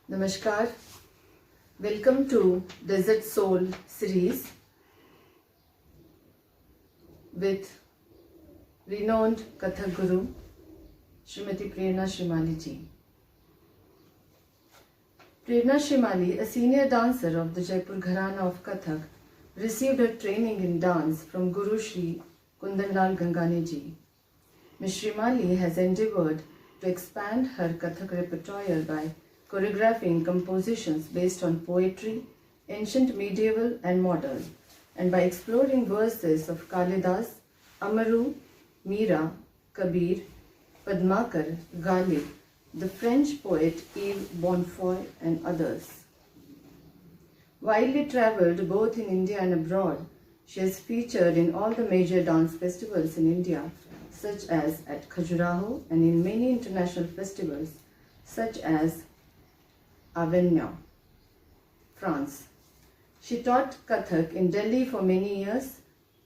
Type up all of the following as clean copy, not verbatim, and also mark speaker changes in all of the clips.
Speaker 1: Namaskar. Welcome to Desert Soul series with renowned Kathak Guru Srimati Prerna Shrimali ji. Prerna Shrimali, a senior dancer of the Jaipur Gharana of Kathak, received her training in dance from Guru Shri Kundanlal Gangani ji. Ms. Shrimali has endeavoured to expand her Kathak repertoire by choreographing compositions based on poetry, ancient, medieval and modern, and by exploring verses of Kalidas, Amaru, Mira, Kabir, Padmakar, Ghalib, the French poet Yves Bonfoy and others. Widely travelled both in India and abroad, she has featured in all the major dance festivals in India, such as at Khajuraho, and in many international festivals, such as Avignon, France. She taught Kathak in Delhi for many years,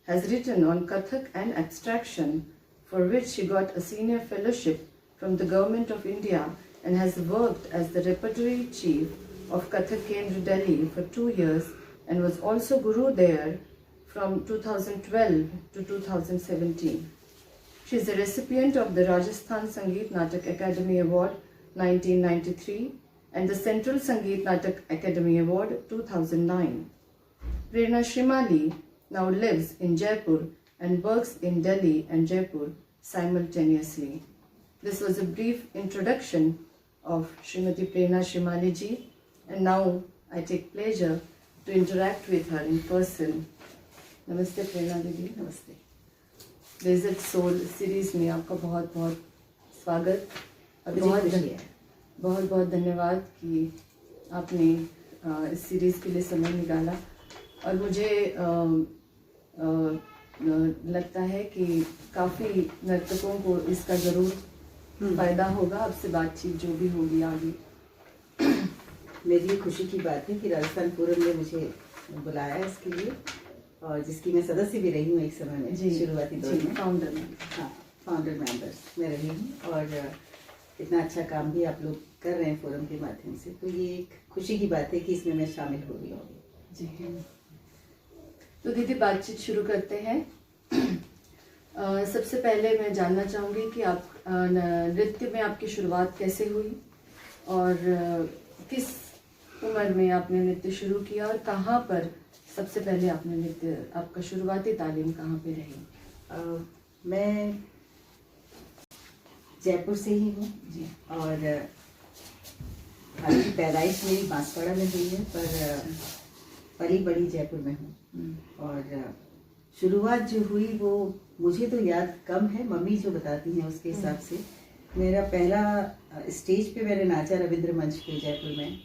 Speaker 1: has written on Kathak and abstraction, for which she got a senior fellowship from the Government of India, and has worked as the repertory chief of Kathak Kendra Delhi for 2 years, and was also guru there from 2012 to 2017. She is a recipient of the Rajasthan Sangeet Natak Academy Award 1993 and the Central Sangeet Natak Academy Award 2009. Prerna Shrimali now lives in Jaipur and works in Delhi and Jaipur simultaneously. This was a brief introduction of Srimati Prerna Shrimali ji, and now I take pleasure to interact with her in person. Namaste Prerna Didi.
Speaker 2: नमस्ते।
Speaker 1: Desert soul series में आपका बहुत बहुत स्वागत और बहुत बहुत धन्यवाद कि आपने इस सीरीज़ के लिए समय निकाला। और मुझे लगता है कि काफ़ी नर्तकों को इसका ज़रूर फ़ायदा होगा, आपसे बातचीत जो भी होगी आगे।
Speaker 2: मेरी खुशी की बात है कि राजस्थान फोरम ने मुझे बुलाया इसके लिए, और जिसकी मैं सदस्य भी रही हूँ एक समय में, शुरुआती दौर में फाउंडर मेंबर्स में रही हूँ। और इतना अच्छा काम भी आप लोग कर रहे हैं फोरम के माध्यम से, तो ये एक खुशी की बात है कि इसमें मैं शामिल हो रही हूँ जी।
Speaker 1: तो दीदी बातचीत शुरू करते हैं। सबसे पहले मैं जानना चाहूँगी कि आप नृत्य में आपकी शुरुआत कैसे हुई और किस उम्र में आपने नृत्य शुरू किया और कहाँ पर सबसे पहले आपने नृत्य, आपका शुरुआती तालीम कहाँ पे रही?
Speaker 2: मैं जयपुर से ही हूँ जी, और हालांकि पैदाइश मेरी बांसवाड़ा में हुई है, पर पली बड़ी जयपुर में हूँ। और शुरुआत जो हुई वो मुझे तो याद कम है, मम्मी जो बताती हैं उसके हिसाब से मेरा पहला स्टेज पे मैंने नाचा रविंद्र मंच पे जयपुर में,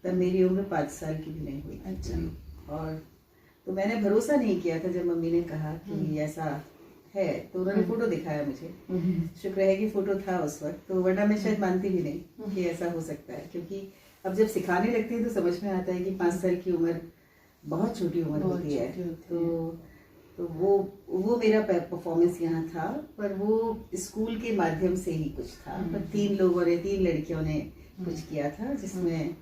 Speaker 2: तब मेरी उम्र 5 साल की भी नहीं हुई।
Speaker 1: अच्छा।
Speaker 2: और तो मैंने भरोसा नहीं किया था जब मम्मी ने कहा कि ऐसा है, तो उन्होंने फोटो दिखाया मुझे। शुक्र है कि फोटो था उस वक्त, तो वरना मैं शायद मानती भी नहीं कि ऐसा हो सकता है, क्योंकि अब जब सिखाने लगते हैं तो समझ में आता है कि 5 साल की उम्र बहुत छोटी उम्र होती है। तो वो मेरा परफॉर्मेंस यहाँ था, पर वो स्कूल के माध्यम से ही कुछ था। पर 3 लड़कियों ने कुछ किया था, जिसमें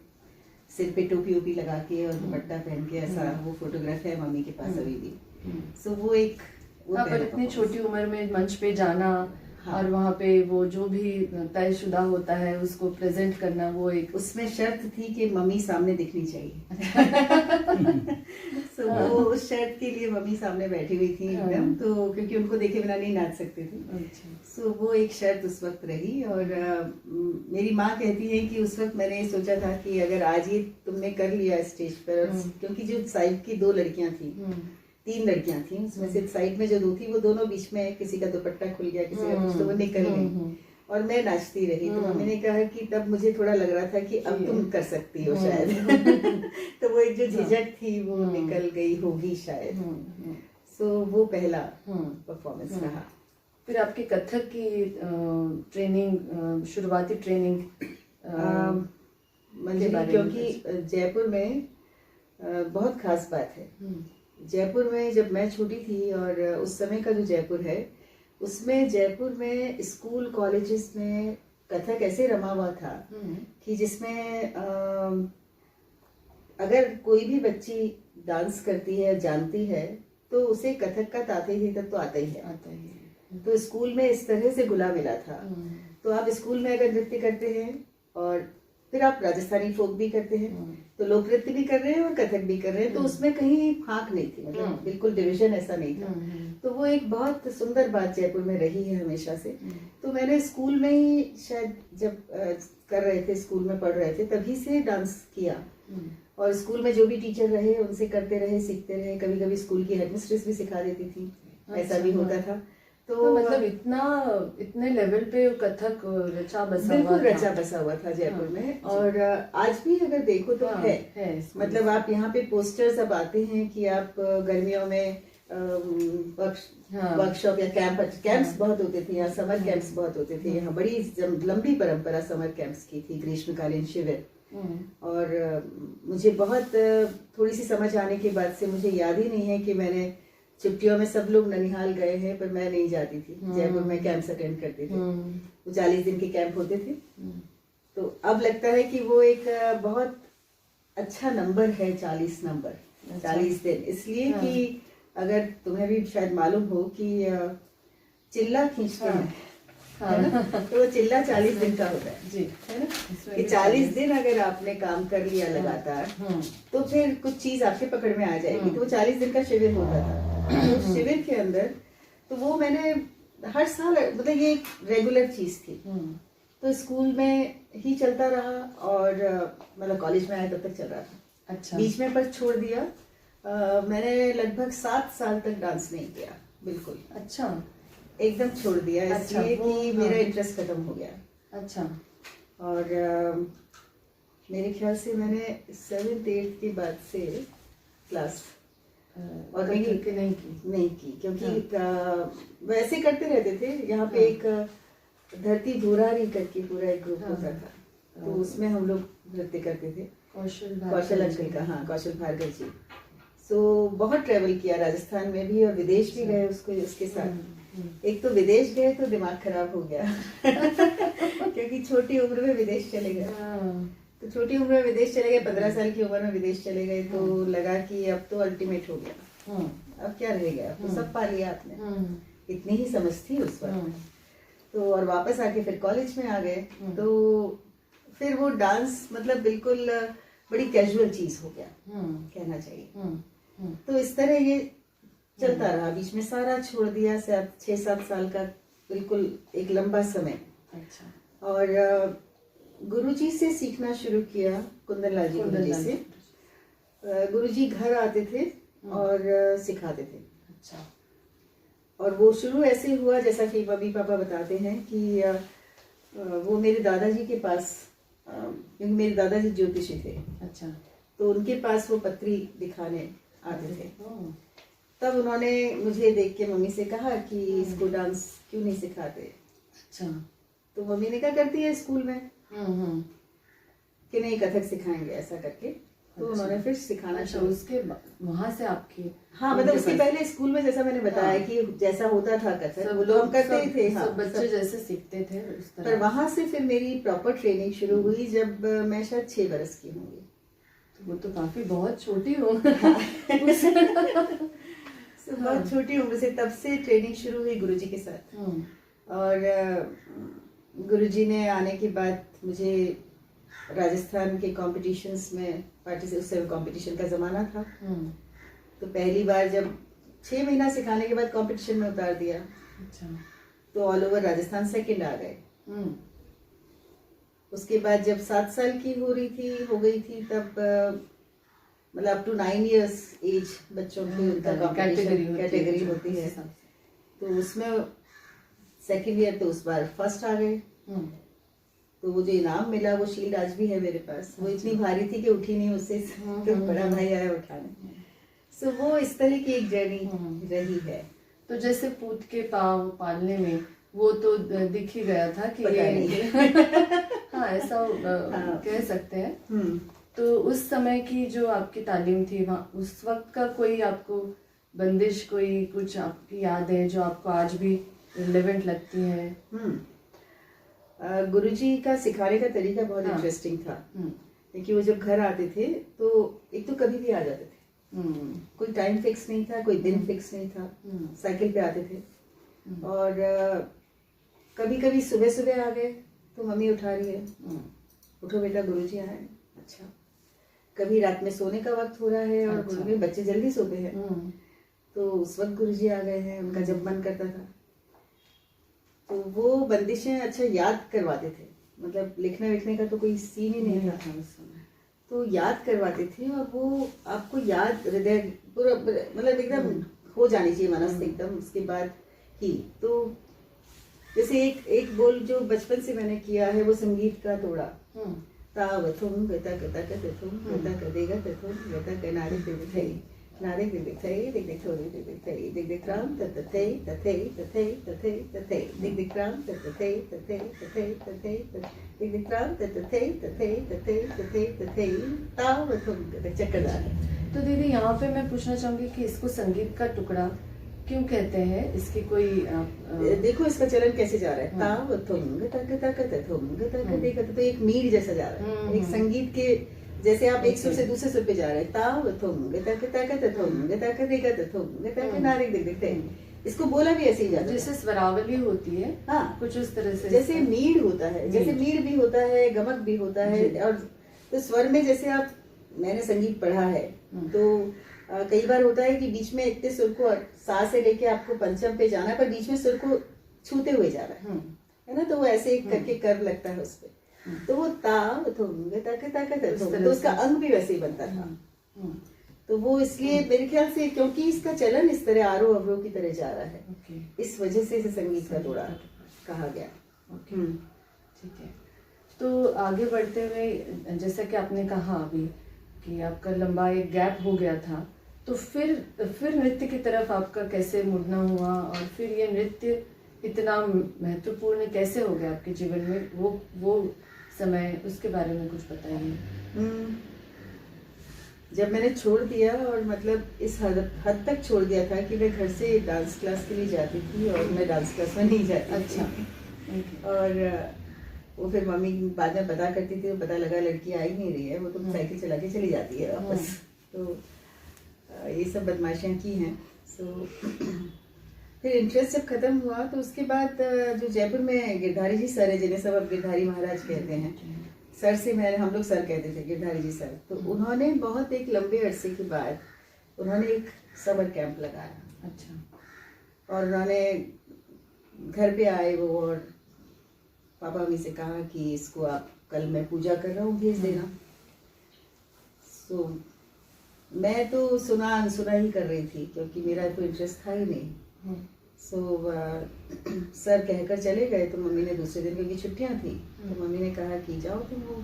Speaker 2: सिर पे टोपी ओपी लगा के और दुपट्टा पहन के, ऐसा वो फोटोग्राफ है मम्मी के पास अभी भी। सो वो एक
Speaker 1: पर इतनी छोटी उम्र में मंच पे जाना, और वहाँ पे वो जो भी तयशुदा होता है उसको प्रेजेंट करना, वो एक
Speaker 2: उसमें शर्त थी कि मम्मी सामने दिखनी चाहिए। वो उस शर्त के लिए मम्मी सामने बैठी हुई थी एकदम, तो क्योंकि उनको देखे बिना नहीं नाच सकते थे। वो एक शर्त उस वक्त रही। और मेरी माँ कहती है कि उस वक्त मैंने सोचा था कि अगर आज ये तुमने कर लिया स्टेज पर, क्योंकि जो साइड की 2 लड़कियां थी, 3 लड़कियां थी, उसमें से साइड में जो 2 थी वो दोनों बीच में, किसी का दुपट्टा खुल गया, किसी का कुछ, तो वो निकल गई और मैं नाचती रही। तो मम्मी ने कहा कि तब मुझे थोड़ा लग रहा था कि अब तुम कर सकती हो शायद। तो वो एक जो झिझक थी वो निकल गई होगी शायद। सो वो पहला परफॉर्मेंस रहा।
Speaker 1: फिर आपकी कथक की ट्रेनिंग, शुरुआती ट्रेनिंग
Speaker 2: क्योंकि जयपुर में बहुत खास बात है। जयपुर में जब मैं छोटी थी, और उस समय का जो जयपुर है, उसमें जयपुर में स्कूल कॉलेजेस में कथक ऐसे रमा हुआ था कि जिसमें अगर कोई भी बच्ची डांस करती है, जानती है, तो उसे कथक का ताते ही तक तो आता ही है। तो स्कूल में इस तरह से घुला मिला था। तो आप स्कूल में अगर नृत्य करते हैं और फिर आप राजस्थानी फोक भी करते हैं, तो लोक नृत्य भी कर रहे हैं और कथक भी कर रहे हैं, तो उसमें कहीं फाक नहीं थी, मतलब बिल्कुल डिवीजन ऐसा नहीं था। तो वो एक बहुत सुंदर बात जयपुर में रही है हमेशा से। तो मैंने स्कूल में ही शायद जब कर रहे थे, स्कूल में पढ़ रहे थे, तभी से डांस किया। और स्कूल में जो भी टीचर रहे उनसे करते रहे, सीखते रहे। कभी कभी स्कूल की हेडमिस्ट्रेस भी सिखा देती थी, ऐसा भी होता था।
Speaker 1: तो मतलब इतने लेवल पे कथक रचा बसा
Speaker 2: बिल्कुल
Speaker 1: हुआ
Speaker 2: रचा बसा हुआ था जयपुर में। और आज भी अगर देखो तो है मतलब आप यहाँ पे पोस्टर्स अब आते हैं कि आप गर्मियों में वर्कशॉप या कैंप्स बहुत होते थे, यहाँ समर कैंप्स बहुत होते थे। यहाँ बड़ी लंबी परंपरा समर कैंप्स की थी, ग्रीष्मकालीन शिविर। और मुझे बहुत थोड़ी सी समझ आने के बाद से मुझे याद ही नहीं है कि मैंने छुट्टियों में, सब लोग ननिहाल गए हैं पर मैं नहीं जाती थी। जयपुर में कैंप्स अटेंड करते थे, वो 40 दिन के कैंप होते थे। तो अब लगता है कि वो एक बहुत अच्छा नंबर है, 40 नंबर, 40 दिन। इसलिए कि अगर तुम्हें भी शायद मालूम हो कि चिल्ला खींचते हैं, है ना, तो वो चिल्ला 40 दिन का होता है जी, है ना, कि 40 दिन अगर आपने काम कर लिया लगातार, तो फिर कुछ चीज आपके पकड़ में आ जाएगी। तो वो 40 दिन का शिविर होता था। तो शिविर के अंदर तो वो मैंने हर साल, मतलब ये एक रेगुलर चीज थी। तो स्कूल में ही चलता रहा और मतलब कॉलेज में आया तब तक चल रहा था। अच्छा। बीच में पर छोड़ दिया। मैंने लगभग 7 साल तक डांस नहीं किया, बिल्कुल। अच्छा, एकदम छोड़ दिया। अच्छा, इसलिए कि मेरा इंटरेस्ट खत्म हो गया। अच्छा। और मेरे ख्याल से मैंने 7th 8th के बाद से क्लास और नहीं की क्योंकि वैसे करते रहते थे। यहाँ पे एक धरती धुरारी करके पूरा एक ग्रुप होता था, तो उसमें हम लोग नृत्य करते थे। कौशल अंकल का, हाँ, कौशल भार्गव जी। सो बहुत ट्रेवल किया, राजस्थान में भी और विदेश भी गए उसके साथ। एक तो विदेश गए तो दिमाग खराब हो गया क्योंकि छोटी उम्र में विदेश चले गए। तो छोटी उम्र में विदेश चले गए, 15 साल की उम्र में विदेश चले गए। तो लगा कि अब तो अल्टीमेट हो गया, अब क्या रह गया, तो सब पा लिया आपने। इतनी ही समझ थी उस वक्त। तो और वापस आके फिर कॉलेज में आ गए। तो फिर वो डांस मतलब बिल्कुल बड़ी कैजुअल चीज हो गया, कहना चाहिए। तो इस तरह ये चलता रहा। बीच में सारा छोड़ दिया, 6-7 साल का बिल्कुल एक लंबा समय। अच्छा। और गुरुजी से सीखना शुरू किया, कुंदनलाल जी गुरुजी से। गुरुजी घर आते थे और सिखाते थे। अच्छा। और वो शुरू ऐसे हुआ जैसा कि मम्मी पापा बताते हैं कि वो मेरे दादाजी के पास, क्योंकि मेरे दादाजी ज्योतिषी थे। अच्छा। तो उनके पास वो पत्री दिखाने आते थे। तब उन्होंने मुझे देख के मम्मी से कहा कि इसको डांस क्यों नहीं सिखाते। अच्छा। तो मम्मी ने क्या करती है स्कूल में कि नहीं कथक सिखाएंगे, ऐसा करके। तो उन्होंने फिर सिखाना शुरू। उसके वहां से आपकी, हाँ, मतलब उसके पहले स्कूल में जैसा मैंने बताया कि जैसा होता था कथक, वो लोग हम करते ही थे। हाँ, बच्चे जैसे सीखते थे उस तरह। पर वहां से फिर मेरी प्रॉपर ट्रेनिंग शुरू हुई जब मैं शायद 6 बरस की होंगी। तो वो तो काफी बहुत छोटी हो बहुत छोटी उम्र से, तब से ट्रेनिंग शुरू हुई गुरुजी के साथ। और गुरुजी ने आने के बाद मुझे राजस्थान के कॉम्पिटिशन्स में पार्टिसिपेट, उस समय कॉम्पिटिशन का जमाना था। तो पहली बार जब 6 महीना सिखाने के बाद कॉम्पिटिशन में उतार दिया। अच्छा। तो ऑल ओवर राजस्थान सेकंड आ गए। उसके बाद जब 7 साल की हो गई थी तब मतलब अप टू 9 years एज बच्चों की उनका कॉम्पिटिशन कैटेगरी होती है। तो उसमें सेकंड ईयर तो उस बार फर्स्ट आ गए। तो वो जो इनाम मिला, वो शील्ड आज भी है मेरे पास। वो इतनी भारी थी कि उठी नहीं उससे, तो बड़ा भाई आया उठाने। सो वो इस तरह की एक जर्नी रही है। तो जैसे पूत के पाँव पालने में वो तो दिख ही गया था कि ये हाँ, ऐसा कह सकते हैं। तो उस समय की जो आपकी तालीम थी, वहाँ उस वक्त का कोई आपको बंदिश, कोई कुछ आपकी याद है जो आपको आज भी रिलेवेंट लगती है? गुरुजी का सिखाने का तरीका बहुत
Speaker 1: हाँ।
Speaker 2: इंटरेस्टिंग था, क्योंकि वो जब घर आते थे तो एक तो कभी भी आ जाते थे, कोई टाइम फिक्स नहीं था, कोई दिन फिक्स नहीं था, साइकिल पे आते थे। और कभी कभी सुबह सुबह आ गए तो मम्मी उठा रही है, उठो बेटा गुरुजी आए। अच्छा, कभी रात में सोने का वक्त हो रहा है और
Speaker 1: अच्छा।
Speaker 2: गुरु बच्चे जल्दी सोते हैं, तो उस वक्त गुरुजी आ गए हैं, उनका जब मन करता था। तो वो बंदिशें अच्छा याद करवाते थे, मतलब लिखने विखने का तो कोई सीन ही नहीं था उस समय, तो याद करवाते थे। और वो आपको याद हृदय पूरा मतलब एकदम हो जानी चाहिए मनस्थ एकदम, उसके बाद ही। तो जैसे एक बोल जो बचपन से मैंने किया है वो संगीत का तोड़ा, तावथुम गता गता गतथुम गता गदेगा तथुम गता गनारे दिखई नारे दिखई दिखथोरी दिखई दिखराम तथई तथई तथई तथई तथई दिखराम तथई तथई तथई तथई दिखराम तथई तथई तथई तथई तथई तावथुम गता चक्करदार।
Speaker 1: तो दीदी यहाँ पे मैं पूछना चाहूंगी कि इसको संगीत का टुकड़ा क्यों कहते हैं, इसकी कोई
Speaker 2: देखो इसका चलन कैसे जा रहा है, तावथुम गता गता गतथुम गता गदेगा, तो एक मीर जैसा जा रहा है, एक संगीत के जैसे आप एक सुर से दूसरे सुर पे जा रहे हैं, तावथुम गता गता गतथुम गता गदेगा तथुम गता गनारे दिखते। इसको बोला भी ऐसे ही जाता है,
Speaker 1: जैसे स्वरावली होती है,
Speaker 2: हाँ
Speaker 1: कुछ उस तरह से
Speaker 2: जैसे मीर होता है, जैसे मीर भी होता है, गमक भी होता है। और तो स्वर में जैसे आप, मैंने संगीत पढ़ा है तो कई बार होता है कि बीच में इतने सुर को सा से लेके आपको पंचम पे जाना है, पर बीच में सुर को छूते हुए जा रहा है ना, तो वो ऐसे करके कर्व लगता है उस पे, तो वो तो उसका अंग भी वैसे ही बनता था। तो वो इसलिए मेरे ख्याल से क्योंकि इसका चलन इस तरह आरोह अवरोह की तरह जा रहा है, इस वजह से इसे संगीत का तोड़ा कहा गया।
Speaker 1: ठीक है। तो आगे बढ़ते हुए जैसा कि आपने कहा अभी कि आपका लंबा एक गैप हो गया था, तो फिर नृत्य की तरफ आपका कैसे मुड़ना हुआ, और फिर ये नृत्य इतना महत्वपूर्ण कैसे हो गया आपके जीवन में, वो समय, उसके बारे में कुछ बताइए।
Speaker 2: जब मैंने छोड़ दिया, और मतलब इस हद तक छोड़ दिया था कि मैं घर से डांस क्लास के लिए जाती थी और मैं डांस क्लास में नहीं जाती।
Speaker 1: अच्छा।
Speaker 2: और वो फिर मम्मी बाद में पता करती थी, तो पता लगा लड़की आ ही नहीं रही है, वो तो साइकिल चला के चली जाती है वापस। तो ये सब बदमाशियाँ की हैं। सो फिर इंटरेस्ट जब खत्म हुआ तो उसके बाद जो जयपुर में गिरधारी जी सर है, जिन्हें सब अब गिरधारी महाराज कहते हैं, सर से हम लोग सर कहते थे, गिरधारी जी सर, तो उन्होंने बहुत एक लंबे अरसे के बाद उन्होंने एक समर कैंप लगाया।
Speaker 1: अच्छा।
Speaker 2: और उन्होंने घर पे आए वो, और पापा मम्मी से कहा कि इसको आप कल मैं पूजा कर रहा हूँ, भेज देना। सो मैं तो सुना ही कर रही थी, क्योंकि मेरा कोई इंटरेस्ट था ही नहीं। सो सर कहकर चले गए, तो मम्मी ने दूसरे दिन, क्योंकि छुट्टियां थी, तो मम्मी ने कहा कि जाओ तुम, वो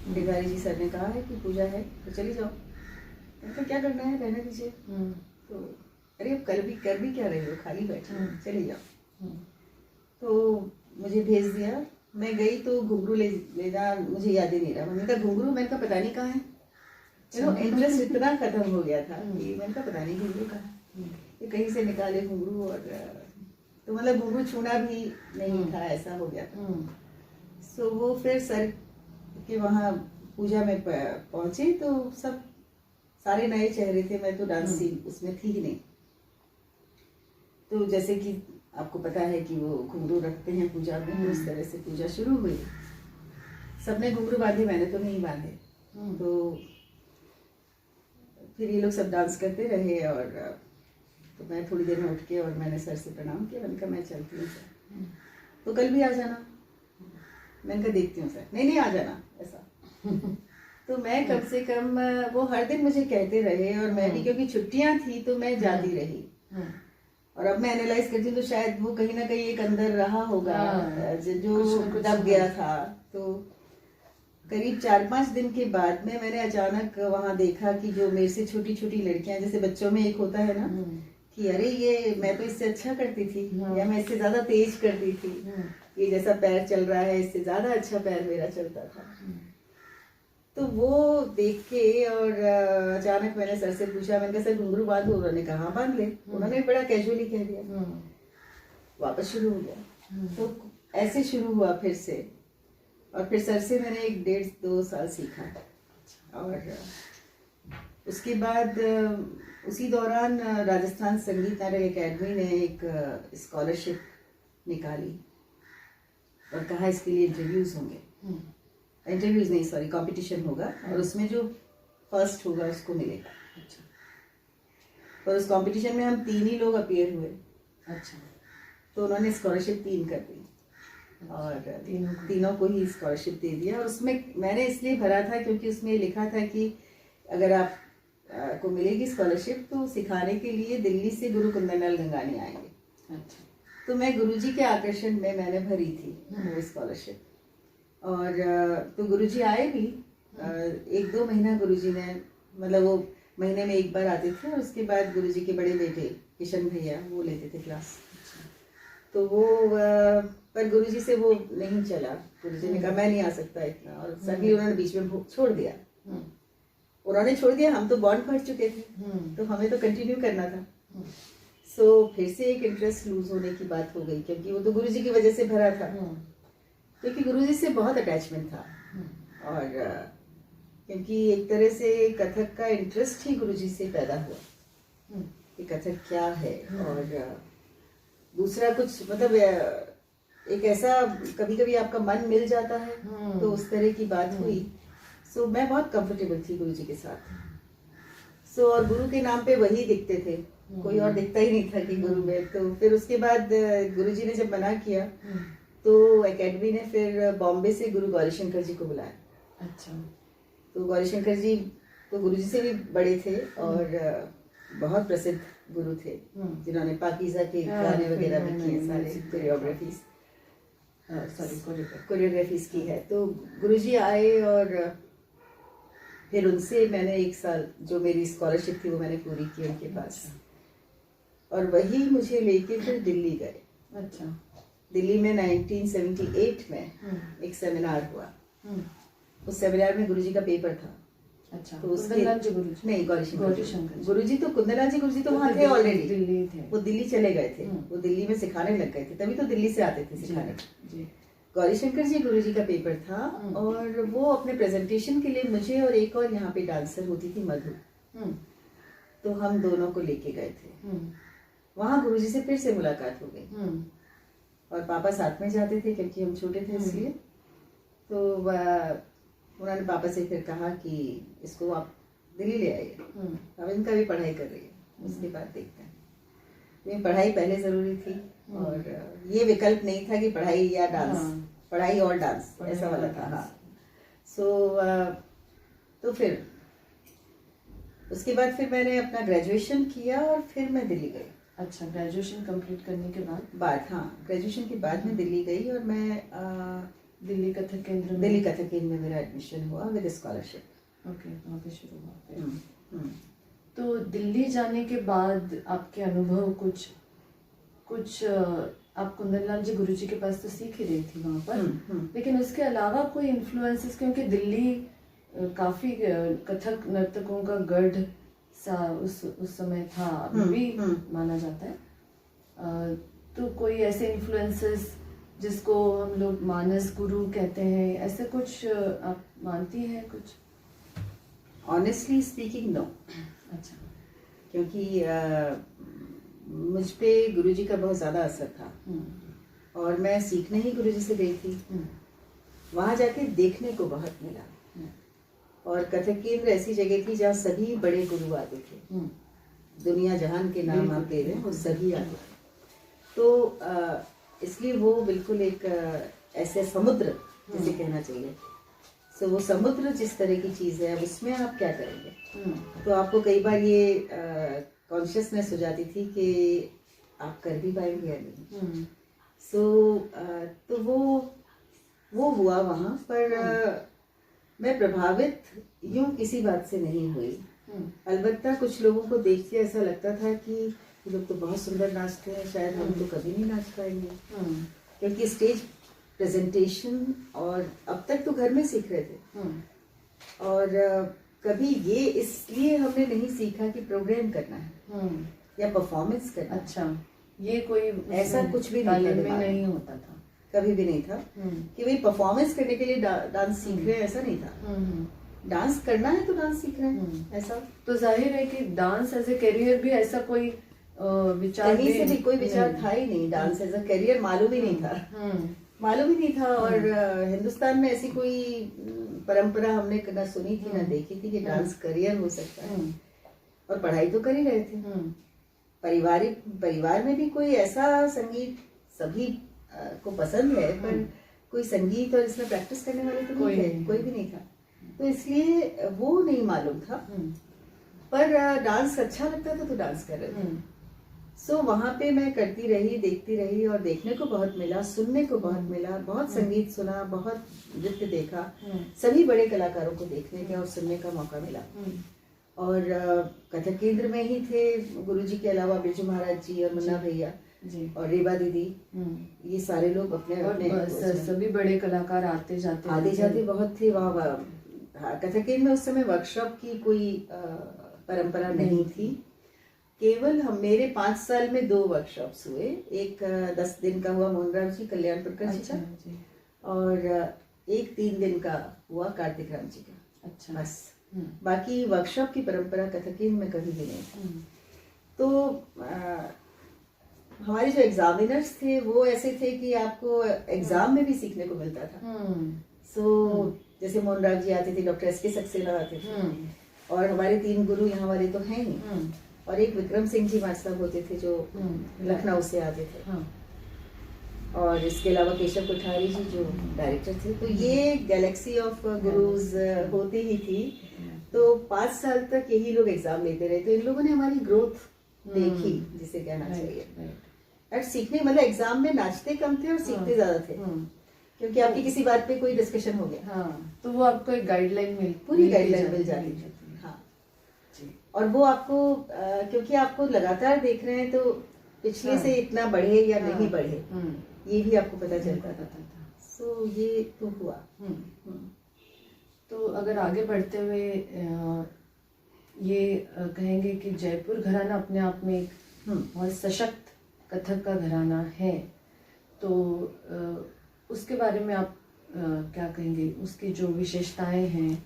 Speaker 2: गिरधारी जी सर ने कहा है कि पूजा है तो चली जाओ। मैंने कहा क्या करना है, रहने दीजिए। तो अरे अब कल भी कर भी क्या रही हो, खाली बैठी, चली जाओ। तो मुझे भेज दिया, मैं गई तो घुंघरू लेना मुझे याद ही नहीं रहा। मम्मी का घुंघरू, मैंने कहा पता नहीं कहाँ है, इंटरेस्ट इतना खत्म हो गया था कि मैंने कहा पता नहीं घुंघरू कहाँ है, ये कहीं से निकाले घुंघरू। और तो मतलब घुंघरू छूना भी नहीं था, ऐसा हो गया था। सो वो फिर सर के वहाँ पूजा में पहुंचे, तो सब सारे नए चेहरे थे, मैं तो डांस उसमें थी ही नहीं। तो जैसे कि आपको पता है कि वो घुंघरू रखते हैं पूजा में, तो उस तरह से पूजा शुरू हुई। सबने घुंघरू बांधे, मैंने तो नहीं बांधे। तो फिर ये लोग सब डांस करते रहे, और तो मैं थोड़ी देर में उठ के और मैंने सर से प्रणाम किया, मैंने कहा मैं चलती हूँ सर, तो कल भी आ जाना। मैंने कहा देखती हूँ सर, नहीं आ जाना, ऐसा। तो मैं कम से कम, वो हर दिन मुझे कहते रहे, और मैं भी, क्योंकि छुट्टियां थी तो मैं जाती रही। और अब मैं एनालाइज करती हूँ तो शायद वो कहीं ना कहीं एक अंदर रहा होगा जो दब गया था। तो करीब 4-5 दिन के बाद में मैंने अचानक वहां देखा कि जो मेरे से छोटी छोटी लड़कियां, जैसे बच्चों में एक होता है ना कि अरे ये मैं तो इससे अच्छा करती थी, या मैं इससे ज्यादा तेज करती थी, ये जैसा पैर चल रहा है इससे ज्यादा अच्छा पैर मेरा चलता था। तो वो देख के, और अचानक मैंने सर से पूछा, मैंने कहा सर घुंघरू बांधो, उन्होंने कहा बांध ले। उन्होंने बड़ा कैजुअली कह दिया, वापस शुरू हो गया। तो ऐसे शुरू हुआ फिर से, और फिर सर से मैंने 1.5-2 साल सीखा, और उसके बाद उसी दौरान राजस्थान संगीत नाटक एकेडमी ने एक स्कॉलरशिप निकाली और कहा इसके लिए इंटरव्यूज होंगे, इंटरव्यूज नहीं सॉरी कंपटीशन होगा, और उसमें जो फर्स्ट होगा उसको मिलेगा। और उस कंपटीशन में हम 3 ही लोग अपीयर हुए।
Speaker 1: अच्छा,
Speaker 2: तो उन्होंने स्कॉलरशिप 3 कर दी, और तीनों को ही स्कॉलरशिप दे दिया। और उसमें मैंने इसलिए भरा था क्योंकि उसमें लिखा था कि अगर आप को मिलेगी स्कॉलरशिप तो सिखाने के लिए दिल्ली से गुरु कुंदनलाल गंगानी आएंगे।
Speaker 1: अच्छा,
Speaker 2: तो मैं गुरुजी के आकर्षण में मैंने भरी थी वो स्कॉलरशिप, और तो गुरुजी आए भी। 1-2 महीना गुरुजी ने, मतलब वो महीने में 1 बार आते थे, और उसके बाद गुरुजी के बड़े बेटे किशन भैया वो लेते थे क्लास। तो वो पर गुरुजी से वो नहीं चला, गुरुजी ने कहा मैं नहीं आ सकता इतना, और सडनली उन्होंने बीच में छोड़ दिया। उन्होंने छोड़ दिया, हम तो बॉन्ड भर चुके थे, तो हमें तो कंटिन्यू करना था। सो फिर से एक इंटरेस्ट लूज होने की बात हो गई, क्योंकि वो तो गुरुजी की वजह से भरा था, क्योंकि गुरुजी से बहुत अटैचमेंट था। और क्योंकि एक तरह से कथक का इंटरेस्ट ही गुरुजी से पैदा हुआ कि कथक क्या है, और दूसरा कुछ मतलब एक ऐसा कभी कभी आपका मन मिल जाता है, तो उस तरह की बात हुई। सो मैं बहुत कंफर्टेबल थी गुरुजी के साथ। सो और गुरु के नाम पे वही दिखते थे, कोई और दिखता ही नहीं था कि गुरु में। तो फिर उसके बाद गुरुजी ने जब मना किया तो एकेडमी ने फिर बॉम्बे से गुरु गौरीशंकर जी को बुलाया।
Speaker 1: अच्छा,
Speaker 2: तो गौरीशंकर जी तो गुरुजी से भी बड़े थे, और बहुत प्रसिद्ध गुरु थे, जिन्होंने पाकीज़ा के गाने वगैरह भी किए, सारे कोरियोग्राफीज कोरियोग्राफीज की है। तो गुरुजी आए, और फिर उनसे मैंने 1 साल जो मेरी स्कॉलरशिप थी वो मैंने पूरी की उनके पास, और वही मुझे लेके फिर दिल्ली गए।
Speaker 1: अच्छा,
Speaker 2: दिल्ली में 1978 में एक सेमिनार हुआ। उस सेमिनार में गुरुजी का पेपर था।
Speaker 1: अच्छा,
Speaker 2: तो उसके
Speaker 1: कुंदनलाल जी गुरुजी
Speaker 2: नहीं, गौरीशंकर
Speaker 1: जी।
Speaker 2: गुरुजी तो कुंदनलाल जी गुरुजी तो वहाँ थे ऑलरेडी,
Speaker 1: दिल्ली थे,
Speaker 2: वो दिल्ली चले गए थे, वो दिल्ली में सिखाने लग गए थे, तभी तो दिल्ली से आते थे सिखाने। गौरीशंकर जी गुरुजी का पेपर था, और वो अपने प्रेजेंटेशन के लिए मुझे और एक और यहाँ पे डांसर होती थी मधु, तो हम दोनों को लेके गए थे। वहाँ गुरुजी से फिर से मुलाकात हो गई, और पापा साथ में जाते थे क्योंकि हम छोटे थे इसलिए। तो उन्होंने पापा से फिर कहा कि इसको आप दिल्ली ले आइए, अब इनका भी पढ़ाई कर रही है, उसके बाद देखते हैं। ये पढ़ाई पहले जरूरी थी, और ये विकल्प नहीं था कि पढ़ाई या डांस, पढ़ाई और डांस ऐसा वाला था। हाँ, सो तो फिर उसके बाद फिर मैंने अपना ग्रेजुएशन किया, और फिर मैं दिल्ली गई।
Speaker 1: अच्छा, ग्रेजुएशन कंप्लीट करने के बाद
Speaker 2: हाँ, ग्रेजुएशन के बाद मैं दिल्ली गई, और मैं
Speaker 1: दिल्ली कथक केंद्र में
Speaker 2: में मेरा एडमिशन हुआ विद स्कॉलरशिप।
Speaker 1: ओके, वहाँ पे शुरू हुआ फिर। तो दिल्ली जाने के बाद आपके अनुभव कुछ आप कुंदनलाल जी गुरुजी के पास तो सीख ही रही थी वहाँ पर, लेकिन उसके अलावा कोई इन्फ्लुएंसेस, क्योंकि दिल्ली काफी कथक नर्तकों का गढ़ सा उस समय था, अभी भी माना जाता है। तो कोई ऐसे इन्फ्लुएंसेस जिसको हम लोग मानस गुरु कहते हैं, ऐसे कुछ आप मानती हैं कुछ?
Speaker 2: Honestly speaking no.
Speaker 1: अच्छा,
Speaker 2: क्योंकि मुझ पे गुरुजी का बहुत ज़्यादा असर था, और मैं सीखने ही गुरुजी से गई थी। वहाँ जाके देखने को बहुत मिला, और कथक केंद्र ऐसी जगह थी जहाँ सभी बड़े गुरु आते थे, दुनिया जहान के नाम आप ले रहे हैं वो सभी आते थे। तो इसलिए वो बिल्कुल एक ऐसे समुद्र जिसे कहना चाहिए। सो वो समुद्र जिस तरह की चीज़ है, अब उसमें आप क्या करेंगे? तो आपको कई बार ये कॉन्शियसनेस हो जाती थी कि आप कर भी पाएंगे या नहीं। सो तो वो हुआ वहाँ पर। मैं प्रभावित यूं किसी बात से नहीं हुई। अलबत्ता कुछ लोगों को देख के ऐसा लगता था कि ये लोग तो बहुत सुंदर नाचते हैं, शायद हम तो कभी नहीं नाच पाएंगे, क्योंकि स्टेज प्रेजेंटेशन और अब तक तो घर में सीख रहे थे, और कभी ये इसलिए हमने नहीं सीखा कि प्रोग्राम करना है या परफॉर्मेंस करना।
Speaker 1: अच्छा, ये कोई
Speaker 2: ऐसा कुछ भी
Speaker 1: तालीम में नहीं होता था।
Speaker 2: कभी भी नहीं था कि भाई परफॉर्मेंस करने के लिए डांस सीख रहे हैं, ऐसा नहीं था। डांस करना है तो डांस सीख रहे हैं, ऐसा।
Speaker 1: तो जाहिर है कि डांस एज ए करियर भी ऐसा कोई विचार
Speaker 2: कहीं से भी कोई विचार था ही नहीं। डांस एज अ करियर मालूम ही नहीं था, मालूम ही नहीं था। और हिंदुस्तान में ऐसी कोई परंपरा हमने न सुनी थी न देखी थी कि डांस करियर हो सकता है। और पढ़ाई तो कर ही रहे थे। परिवार में भी कोई ऐसा संगीत सभी को पसंद है, पर कोई संगीत और इसमें प्रैक्टिस करने वाले तो कोई भी नहीं था। तो इसलिए वो नहीं मालूम था, पर डांस अच्छा लगता था तो डांस कर रहे थे। सो वहाँ पे मैं करती रही, देखती रही, और देखने को बहुत मिला, सुनने को बहुत मिला, बहुत संगीत सुना, बहुत नृत्य देखा, सभी बड़े कलाकारों को देखने का और सुनने का मौका मिला। और कथक केंद्र में ही थे गुरुजी के अलावा बिरजू महाराज जी और मुन्ना भैया और रेबा दीदी, ये सारे लोग अपने
Speaker 1: सभी बड़े कलाकार आते जाते
Speaker 2: बहुत थे वहाँ। कथक केंद्र में उस समय वर्कशॉप की कोई परंपरा नहीं थी। केवल मेरे 5 साल में 2 वर्कशॉप्स हुए। एक 10 दिन का हुआ मोहनराव जी कल्याण प्रकाश जी का, और एक 3 दिन का हुआ कार्तिक राम जी का।
Speaker 1: अच्छा,
Speaker 2: बस बाकी वर्कशॉप की परंपरा कथक केंद्र में कभी भी नहीं थी। तो हमारे जो एग्जामिनर्स थे वो ऐसे थे कि आपको एग्जाम में भी सीखने को मिलता था। सो जैसे मोहनराव जी आते थे, डॉक्टर एस के सक्सेना आते थे, और हमारे 3 गुरु यहाँ वाले तो हैं ही, और एक विक्रम सिंह जी मास्टर साहब होते थे जो लखनऊ से आते थे, और इसके अलावा केशव कोठारी जी जो डायरेक्टर थे। तो ये गैलेक्सी ऑफ गुरुज होती ही थी। तो 5 साल तक यही लोग एग्जाम लेते रहे। तो इन लोगों ने हमारी ग्रोथ देखी, जिसे कहना चाहिए। और सीखने मतलब एग्जाम में नाचते कम थे और सीखते ज्यादा थे, क्योंकि आपकी किसी बात पे कोई डिस्कशन हो गया,
Speaker 1: तो वो आपको एक गाइडलाइन
Speaker 2: पूरी गाइडलाइन मिल जाती थी। और वो आपको क्योंकि आपको लगातार देख रहे हैं, तो पिछले से इतना बढ़े या नहीं बढ़े, ये भी आपको पता चलता था। सो ये तो हुआ।
Speaker 1: तो अगर आगे बढ़ते हुए ये कहेंगे कि जयपुर घराना अपने आप में एक बहुत सशक्त कथक का घराना है, तो उसके बारे में आप क्या कहेंगे? उसकी जो विशेषताएं हैं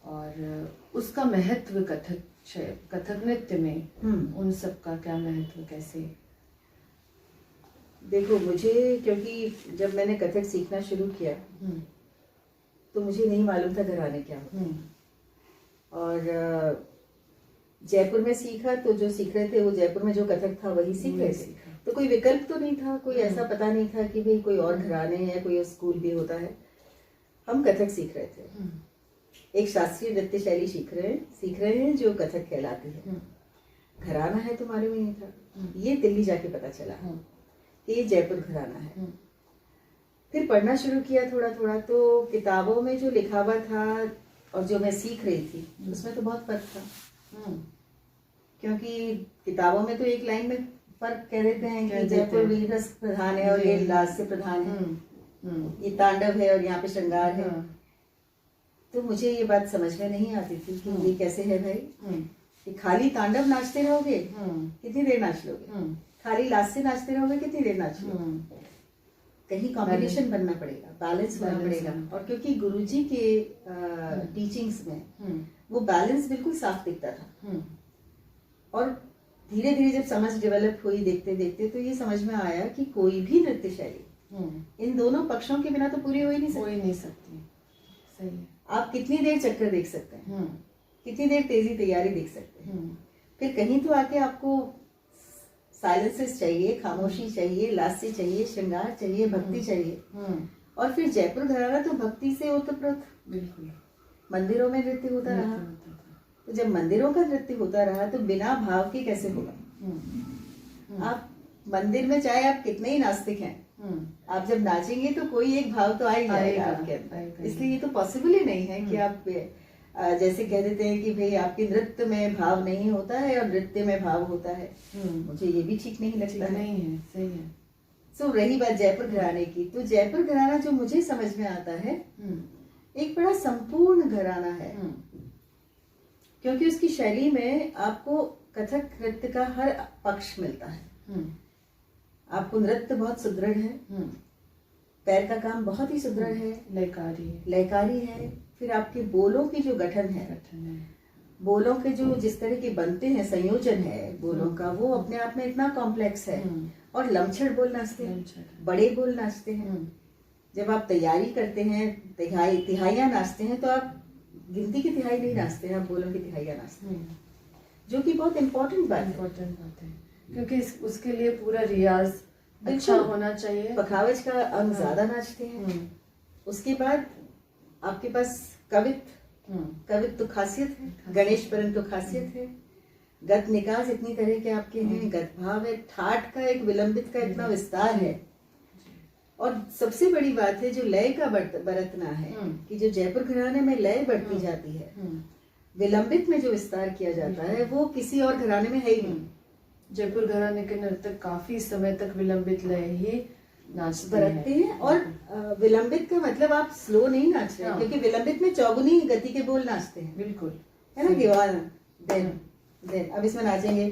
Speaker 1: और उसका महत्व कथक नृत्य में, उन सब का क्या महत्व, कैसे?
Speaker 2: देखो, मुझे क्योंकि जब मैंने कथक सीखना शुरू किया तो मुझे नहीं मालूम था घराने क्या होते हैं। और जयपुर में सीखा तो जो सीख रहे थे वो जयपुर में जो कथक था वही सीख रहे थे। तो कोई विकल्प तो नहीं था, कोई ऐसा पता नहीं था कि भाई कोई और घराने या कोई स्कूल भी होता है। हम कथक सीख रहे थे, एक शास्त्रीय नृत्य शैली सीख रहे हैं जो कथक कहलाती है। घराना है तो मालूम ही नहीं था। ये दिल्ली जाके पता चला कि ये जयपुर घराना है। फिर पढ़ना शुरू किया थोड़ा थोड़ा, तो किताबों में जो लिखा हुआ था और जो मैं सीख रही थी उसमें तो बहुत फर्क था। क्योंकि किताबों में तो एक लाइन में फर्क कह देते हैं कि जयपुर वीररस प्रधान है और ये लास्य प्रधान है, ये तांडव है और यहाँ पे श्रृंगार है। तो मुझे ये बात समझ में नहीं आती थी कि ये कैसे है भाई, कि खाली तांडव नाचते रहोगे कितनी देर नाच लोगे, खाली लास्य नाचते रहोगे कितनी देर नाच लोगे। कहीं कॉम्बिनेशन बनना पड़ेगा, बैलेंस होना पड़ेगा। और क्योंकि गुरुजी के टीचिंग्स में वो बैलेंस बिल्कुल साफ दिखता था। और धीरे धीरे जब समझ डेवलप हुई देखते देखते, तो ये समझ में आया कि कोई भी नृत्य शैली इन दोनों पक्षों के बिना तो पूरी हो ही नहीं सकती।
Speaker 1: सही है।
Speaker 2: आप कितनी देर चक्कर देख सकते हैं, कितनी देर तेजी तैयारी देख सकते हैं, फिर कहीं तो आके आपको साइलेंसेस चाहिए, खामोशी चाहिए, लास्य चाहिए, श्रृंगार चाहिए, भक्ति चाहिए। और फिर जयपुर घराना तो भक्ति से ओतप्रोत, बिल्कुल मंदिरों में नृत्य होता रहा। तो जब मंदिरों का नृत्य होता रहा तो बिना भाव के कैसे होगा। आप मंदिर में चाहे आप कितने ही नास्तिक हैं, आप जब नाचेंगे तो कोई एक भाव तो आ ही जाएगा आपके अंदर। इसलिए ये तो पॉसिबल ही नहीं है कि आप जैसे कह देते हैं कि भाई आपके नृत्य में भाव नहीं होता है और नृत्य में भाव होता है। मुझे ये भी ठीक नहीं लगता
Speaker 1: है। सही है।
Speaker 2: सो रही बात जयपुर घराने की, तो जयपुर घराना जो मुझे समझ में आता है एक बड़ा संपूर्ण घराना है, क्योंकि उसकी शैली में आपको कथक नृत्य का हर पक्ष मिलता है। आपको नृत्य बहुत सुदृढ़ है, पैर का काम बहुत ही सुदृढ़ है,
Speaker 1: लयकारी है।
Speaker 2: लयकारी है। फिर आपके बोलों की जो गठन है, बोलों के जो जिस तरह के बनते हैं, संयोजन है बोलों का, वो अपने आप में इतना कॉम्प्लेक्स है। और लमछड़ बोल नाचते हैं, बड़े बोल नाचते हैं। जब आप तैयारी करते हैं, तिहाइयाँ नाचते हैं, तो आप गिनती की तिहाई नहीं नाचते हैं, आप बोलों की तिहाइयाँ नाचते हैं, जो कि बहुत इम्पोर्टेंट बात है।
Speaker 1: क्योंकि उसके लिए पूरा रियाज अच्छा होना चाहिए।
Speaker 2: पखावज का अंग ज्यादा नाचते हैं। उसके बाद आपके पास कवित तो खासियत है, गणेश परन तो खासियत है। गत निकास इतनी तरह के आपके हैं, गत भाव है, ठाठ का एक विलंबित का इतना विस्तार है। और सबसे बड़ी बात है जो लय का बरतना है, कि जो जयपुर घराने में लय बढ़ती जाती है, विलंबित में जो विस्तार किया जाता है, वो किसी और घराने में है ही नहीं।
Speaker 1: जयपुर घराने के नर्तक काफी समय तक विलंबित लय ही
Speaker 2: बरतते हैं। और विलंबित का मतलब आप स्लो नहीं नाच रहे हैं, क्योंकि विलंबित में चौगुनी गति के बोल नाचते हैं,
Speaker 1: बिल्कुल,
Speaker 2: है ना। दीवार देन अब इसमें नाचेंगे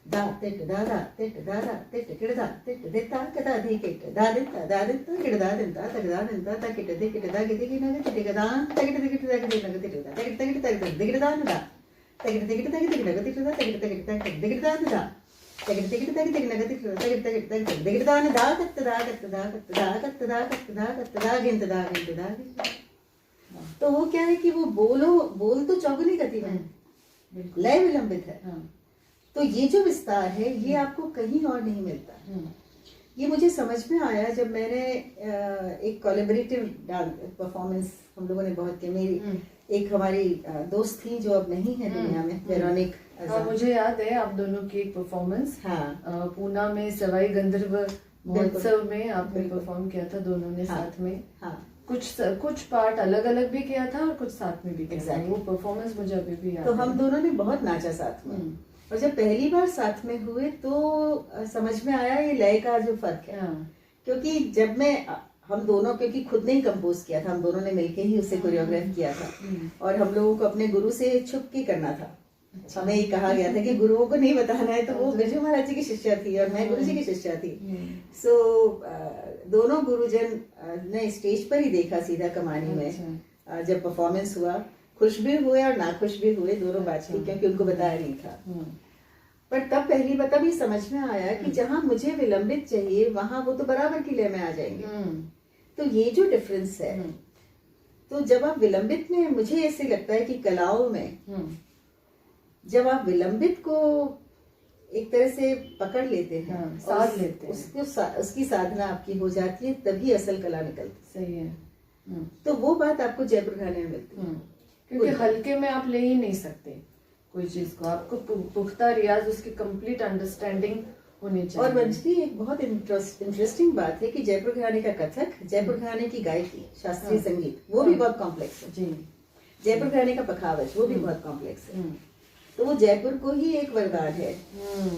Speaker 2: दा तिट दादा तिट दादा तिट किड़दा तिट देता कदा धी किट दा देता किड़दा देता तगदा देता ता किट दे किट दा गिदे की नगे तिट गदा तगिट दे किट दा गिदे नगे तिट दा तगिट तगिट तगिट दिगिट दा ना तगिट तगिट तगिट नगे तिट दा तगिट तगिट तगिट दिगिट दा ना तगिट तगिट तगिट नगे तिट दा तगिट तगिट तगिट दिगिट दा ना दा कत दा कत दा कत दा कत दा कत दा कत दा गिनत दा गिनत दा। तो वो क्या है कि वो बोल तो चौगुनी गति में, लय विलंबित है। तो ये जो विस्तार है, ये आपको कहीं और नहीं मिलता। ये मुझे समझ में आया जब मैंने एक कोलैबोरेटिव परफॉर्मेंस हम लोगों ने बहुत की। मेरी एक हमारी दोस्त थी जो अब नहीं है दुनिया में, वेरोनिक।
Speaker 1: मुझे याद है आप दोनों की एक परफॉर्मेंस पूना में सवाई गंधर्व महोत्सव में आपने परफॉर्म किया था, दोनों ने साथ में। कुछ पार्ट अलग अलग भी किया था और कुछ साथ में भी किया था। वो परफॉर्मेंस मुझे अभी भी याद है।
Speaker 2: तो हम दोनों ने बहुत नाचा साथ में। और जब पहली बार साथ में हुए तो समझ में आया ये लय का जो फर्क है। क्योंकि जब हम दोनों, क्योंकि खुद ने ही कंपोज किया था, हम दोनों ने मिलके ही उसे कोरियोग्राफ किया था। और हम लोगों को अपने गुरु से छुप के करना था। हमें ये कहा गया था कि गुरुओं को नहीं बताना है। तो वो बिरजू महाराज जी की शिष्या थी और मैं गुरु जी की शिष्या थी। सो दोनों गुरुजन ने स्टेज पर ही देखा सीधा कमानी में। जब परफॉर्मेंस हुआ, खुश भी हुए और नाखुश भी हुए, दोनों बात की, क्योंकि उनको बताया नहीं था। पर तब ये समझ में आया कि जहां मुझे विलंबित चाहिए, वहां वो तो बराबर की लय में आ जाएंगे। तो ये जो डिफरेंस है, तो जब आप विलंबित में, मुझे ऐसे लगता है कि कलाओं में जब आप विलंबित को एक तरह से पकड़ लेते हैं,
Speaker 1: साध लेते हैं,
Speaker 2: उसकी साधना आपकी हो जाती है, तभी असल कला निकलती।
Speaker 1: सही है।
Speaker 2: तो वो बात आपको जयपुर घराने में मिलती है।
Speaker 1: क्योंकि हल्के में आप ले ही नहीं सकते कोई चीज को, आपको पुख्ता रियाज, उसकी कंप्लीट अंडरस्टैंडिंग होनी चाहिए।
Speaker 2: और मंजरी, एक बहुत इंटरेस्टिंग बात है कि जयपुर घराने का कथक, जयपुर घराने की गायकी, शास्त्रीय संगीत, वो भी बहुत कॉम्प्लेक्स है जी। जयपुर घराने का पखावज, वो भी बहुत कॉम्प्लेक्स है। तो वो जयपुर को ही एक वरदान है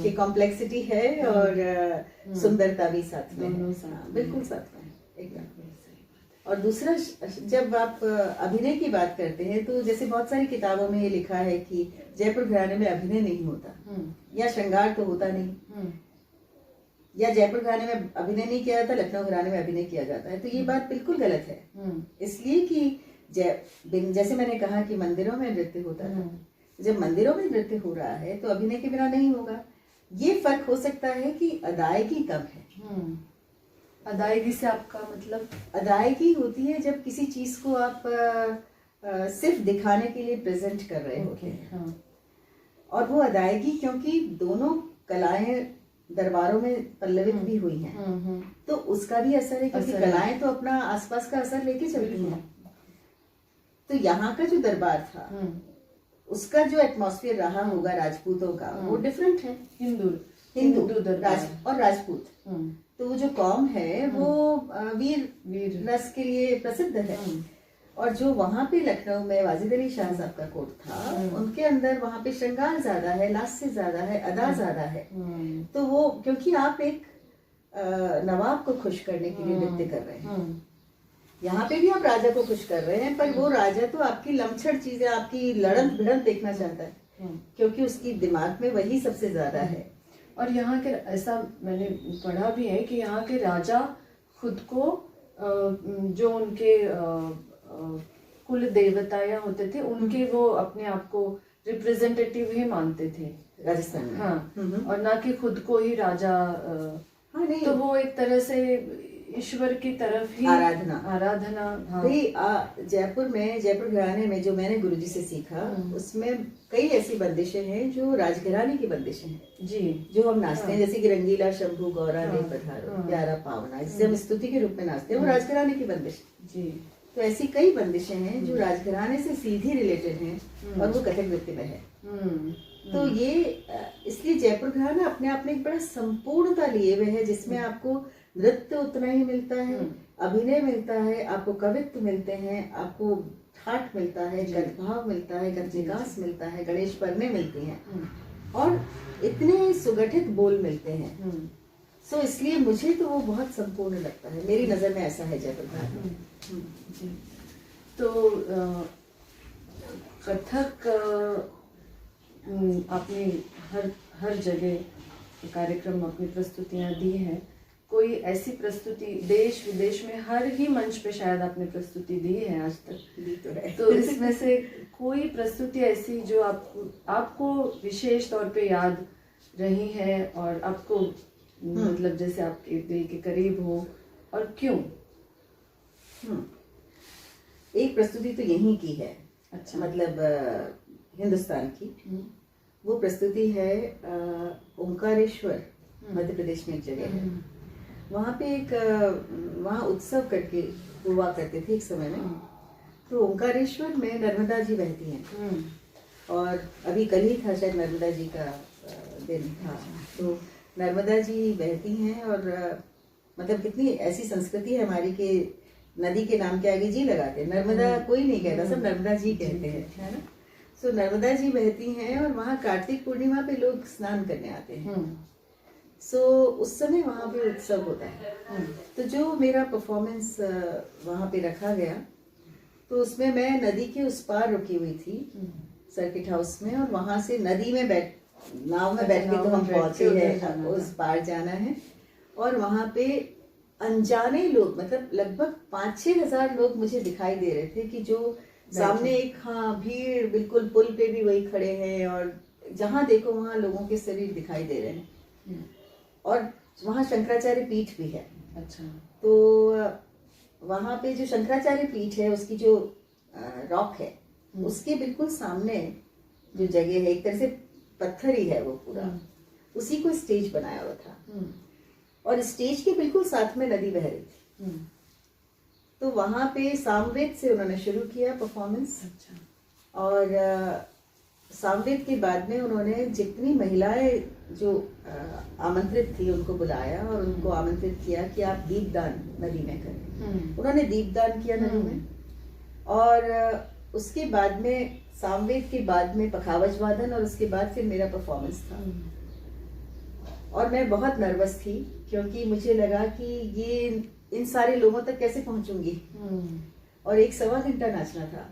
Speaker 2: कि कॉम्प्लेक्सिटी है और सुंदरता भी साथ में, बिल्कुल साथ में एकदम। और दूसरा, जब आप अभिनय की बात करते हैं, तो जैसे बहुत सारी किताबों में ये लिखा है कि जयपुर घराने में अभिनय नहीं होता, या श्रृंगार तो होता नहीं, या जयपुर घराने में अभिनय नहीं किया जाता, लखनऊ घराने में अभिनय किया जाता है। तो ये बात बिल्कुल गलत है। इसलिए कि जैसे मैंने कहा कि मंदिरों में नृत्य होता था, जब मंदिरों में नृत्य हो रहा है तो अभिनय के बिना नहीं होगा। ये फर्क हो सकता है कि अदायगी कम है।
Speaker 1: अदायगी से आपका मतलब?
Speaker 2: अदायगी होती है जब किसी चीज को आप सिर्फ दिखाने के लिए प्रेजेंट कर रहे होते हैं। और वो अदायगी, क्योंकि दोनों कलाएं दरबारों में पल्लवित भी हुई हैं, तो उसका भी असर है, क्योंकि कलाएं तो अपना आसपास का असर लेके चलती हैं। तो यहाँ का जो दरबार था, उसका जो एटमॉस्फेयर रहा होगा राजपूतों का, वो डिफरेंट है। हिंदू और राजपूत, तो वो जो कौम है वो वीर रस के लिए प्रसिद्ध है। और जो वहाँ पे लखनऊ में वाजिद अली शाह साहब का कोर्ट था, उनके अंदर वहाँ पे श्रृंगार ज्यादा है, लास्य ज्यादा है, अदा ज्यादा है। तो वो, क्योंकि आप एक नवाब को खुश करने के लिए नृत्य कर रहे हैं, यहाँ पे भी आप राजा को खुश कर रहे हैं, पर वो राजा तो आपकी लमछड़ चीजें, आपकी लड़न भिड़न देखना चाहता है, क्योंकि उसकी दिमाग में वही सबसे ज्यादा है।
Speaker 1: और यहाँ के, ऐसा मैंने पढ़ा भी है कि यहाँ के राजा खुद को जो उनके कुल देवताया होते थे उनके वो अपने आप को रिप्रेजेंटेटिव ही मानते थे
Speaker 2: राजस्थान में।
Speaker 1: हाँ, और ना कि खुद को ही राजा
Speaker 2: हाँ नहीं,
Speaker 1: तो वो एक तरह से ईश्वर की तरफ ही
Speaker 2: आराधना।
Speaker 1: हाँ।
Speaker 2: जयपुर में, जयपुर घराने में जो मैंने गुरुजी से सीखा, उसमें कई ऐसी बंदिशें हैं जो राजघराने की बंदिशें हैं
Speaker 1: जी,
Speaker 2: जो हम नाचते हैं, जैसे कि रंगीला शंभू गौरा ले पधारो प्यारा पावना, जिसे हम स्तुति के रूप में नाचते हैं, वो राजघराने की बंदिश जी। तो ऐसी कई बंदिशें हैं जो राजघराने से सीधी रिलेटेड हैं और वो कथक नृत्य में है। तो ये इसलिए जयपुर घराना अपने आप में एक बड़ा संपूर्णता लिए हुए है, जिसमें आपको नृत्य उतना ही मिलता है, अभिनय मिलता है, आपको कवित्व मिलते हैं, आपको ठाठ मिलता है, गद्भाव मिलता है, गद्विकास मिलता है, गणेश परने मिलती हैं और इतने सुगठित बोल मिलते हैं। सो इसलिए मुझे तो वो बहुत संपूर्ण लगता है, मेरी नजर में ऐसा है जयपुर घराना।
Speaker 1: तो कथक आपने हर जगह कार्यक्रम अपनी प्रस्तुतियां दी हैं। कोई ऐसी प्रस्तुति देश विदेश में हर ही मंच पे शायद आपने प्रस्तुति दी है आज तक, तो इसमें से कोई प्रस्तुति ऐसी जो आपको विशेष तौर पे याद रही है और आपको मतलब जैसे आपके दिल के करीब हो, और क्यों?
Speaker 2: एक प्रस्तुति तो यहीं की है,
Speaker 1: अच्छा,
Speaker 2: मतलब हिंदुस्तान की। वो प्रस्तुति है ओंकारेश्वर, मध्य प्रदेश में एक जगह है। वहाँ पे एक वहाँ उत्सव करके हुआ करते थे एक समय में। तो ओंकारेश्वर में नर्मदा जी बहती हैं और अभी कल ही था शायद नर्मदा जी का दिन था। तो नर्मदा जी बहती हैं और मतलब कितनी ऐसी संस्कृति है हमारी कि नदी के नाम के आगे जी लगाते हैं, नर्मदा कोई नहीं कहता, सब नर्मदा जी कहते हैं, है ना। सो नर्मदा जी बहती हैं और वहाँ कार्तिक पूर्णिमा पे लोग स्नान करने आते हैं। सो उस समय वहाँ पे उत्सव होता है। तो जो मेरा परफॉर्मेंस वहाँ पे रखा गया, तो उसमें मैं नदी के उस पार रुकी हुई थी सर्किट हाउस में, और वहाँ से नदी में नाव में बैठ के तो हम पहुंचे हैं, उस पार जाना है। और वहाँ पे अनजाने लोग, मतलब लगभग 5-6 हजार लोग मुझे दिखाई दे रहे थे कि जो सामने एक भीड़, बिल्कुल पुल पे भी वही खड़े हैं और जहाँ देखो वहाँ लोगों के शरीर दिखाई दे रहे हैं। और वहाँ शंकराचार्य पीठ भी है।
Speaker 1: अच्छा।
Speaker 2: तो वहाँ पे जो शंकराचार्य पीठ है, उसकी जो रॉक है, उसके बिल्कुल सामने जो जगह है, एक तरह से पत्थर ही है वो पूरा, उसी को स्टेज बनाया हुआ था। और स्टेज के बिल्कुल साथ में नदी बह रही थी। तो वहाँ पे सामवेद से उन्होंने शुरू किया परफॉर्मेंस। अच्छा। और सामवेद के बाद में उन्होंने जितनी महिलाएं जो आमंत्रित थी उनको बुलाया और उनको आमंत्रित किया कि आप दीपदान नदी में करें। उन्होंने दीपदान किया नदी में। और उसके बाद में सामवेद के बाद में पखावज वादन, और उसके बाद फिर मेरा परफॉर्मेंस था। और मैं बहुत नर्वस थी क्योंकि मुझे लगा कि ये इन सारे लोगों तक कैसे पहुंचूंगी। और 1-1.25 घंटा नाचना था।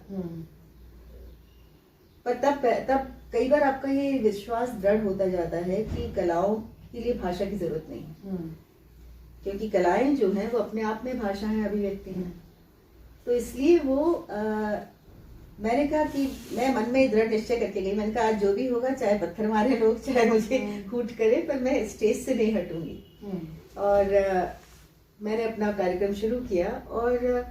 Speaker 2: पर तब कई बार आपका ये विश्वास दृढ़ होता जाता है कि कलाओं के लिए भाषा की जरूरत नहीं, क्योंकि कलाएं जो हैं वो अपने आप में भाषा है, अभिव्यक्ति है। तो इसलिए वो मैंने कहा कि मैं मन में दृढ़ निश्चय करके गई। मैंने कहा आज जो भी होगा, चाहे पत्थर मारे लोग, चाहे मुझे कूट करे, पर मैं स्टेज से नहीं हटूंगी। और मैंने अपना कार्यक्रम शुरू किया और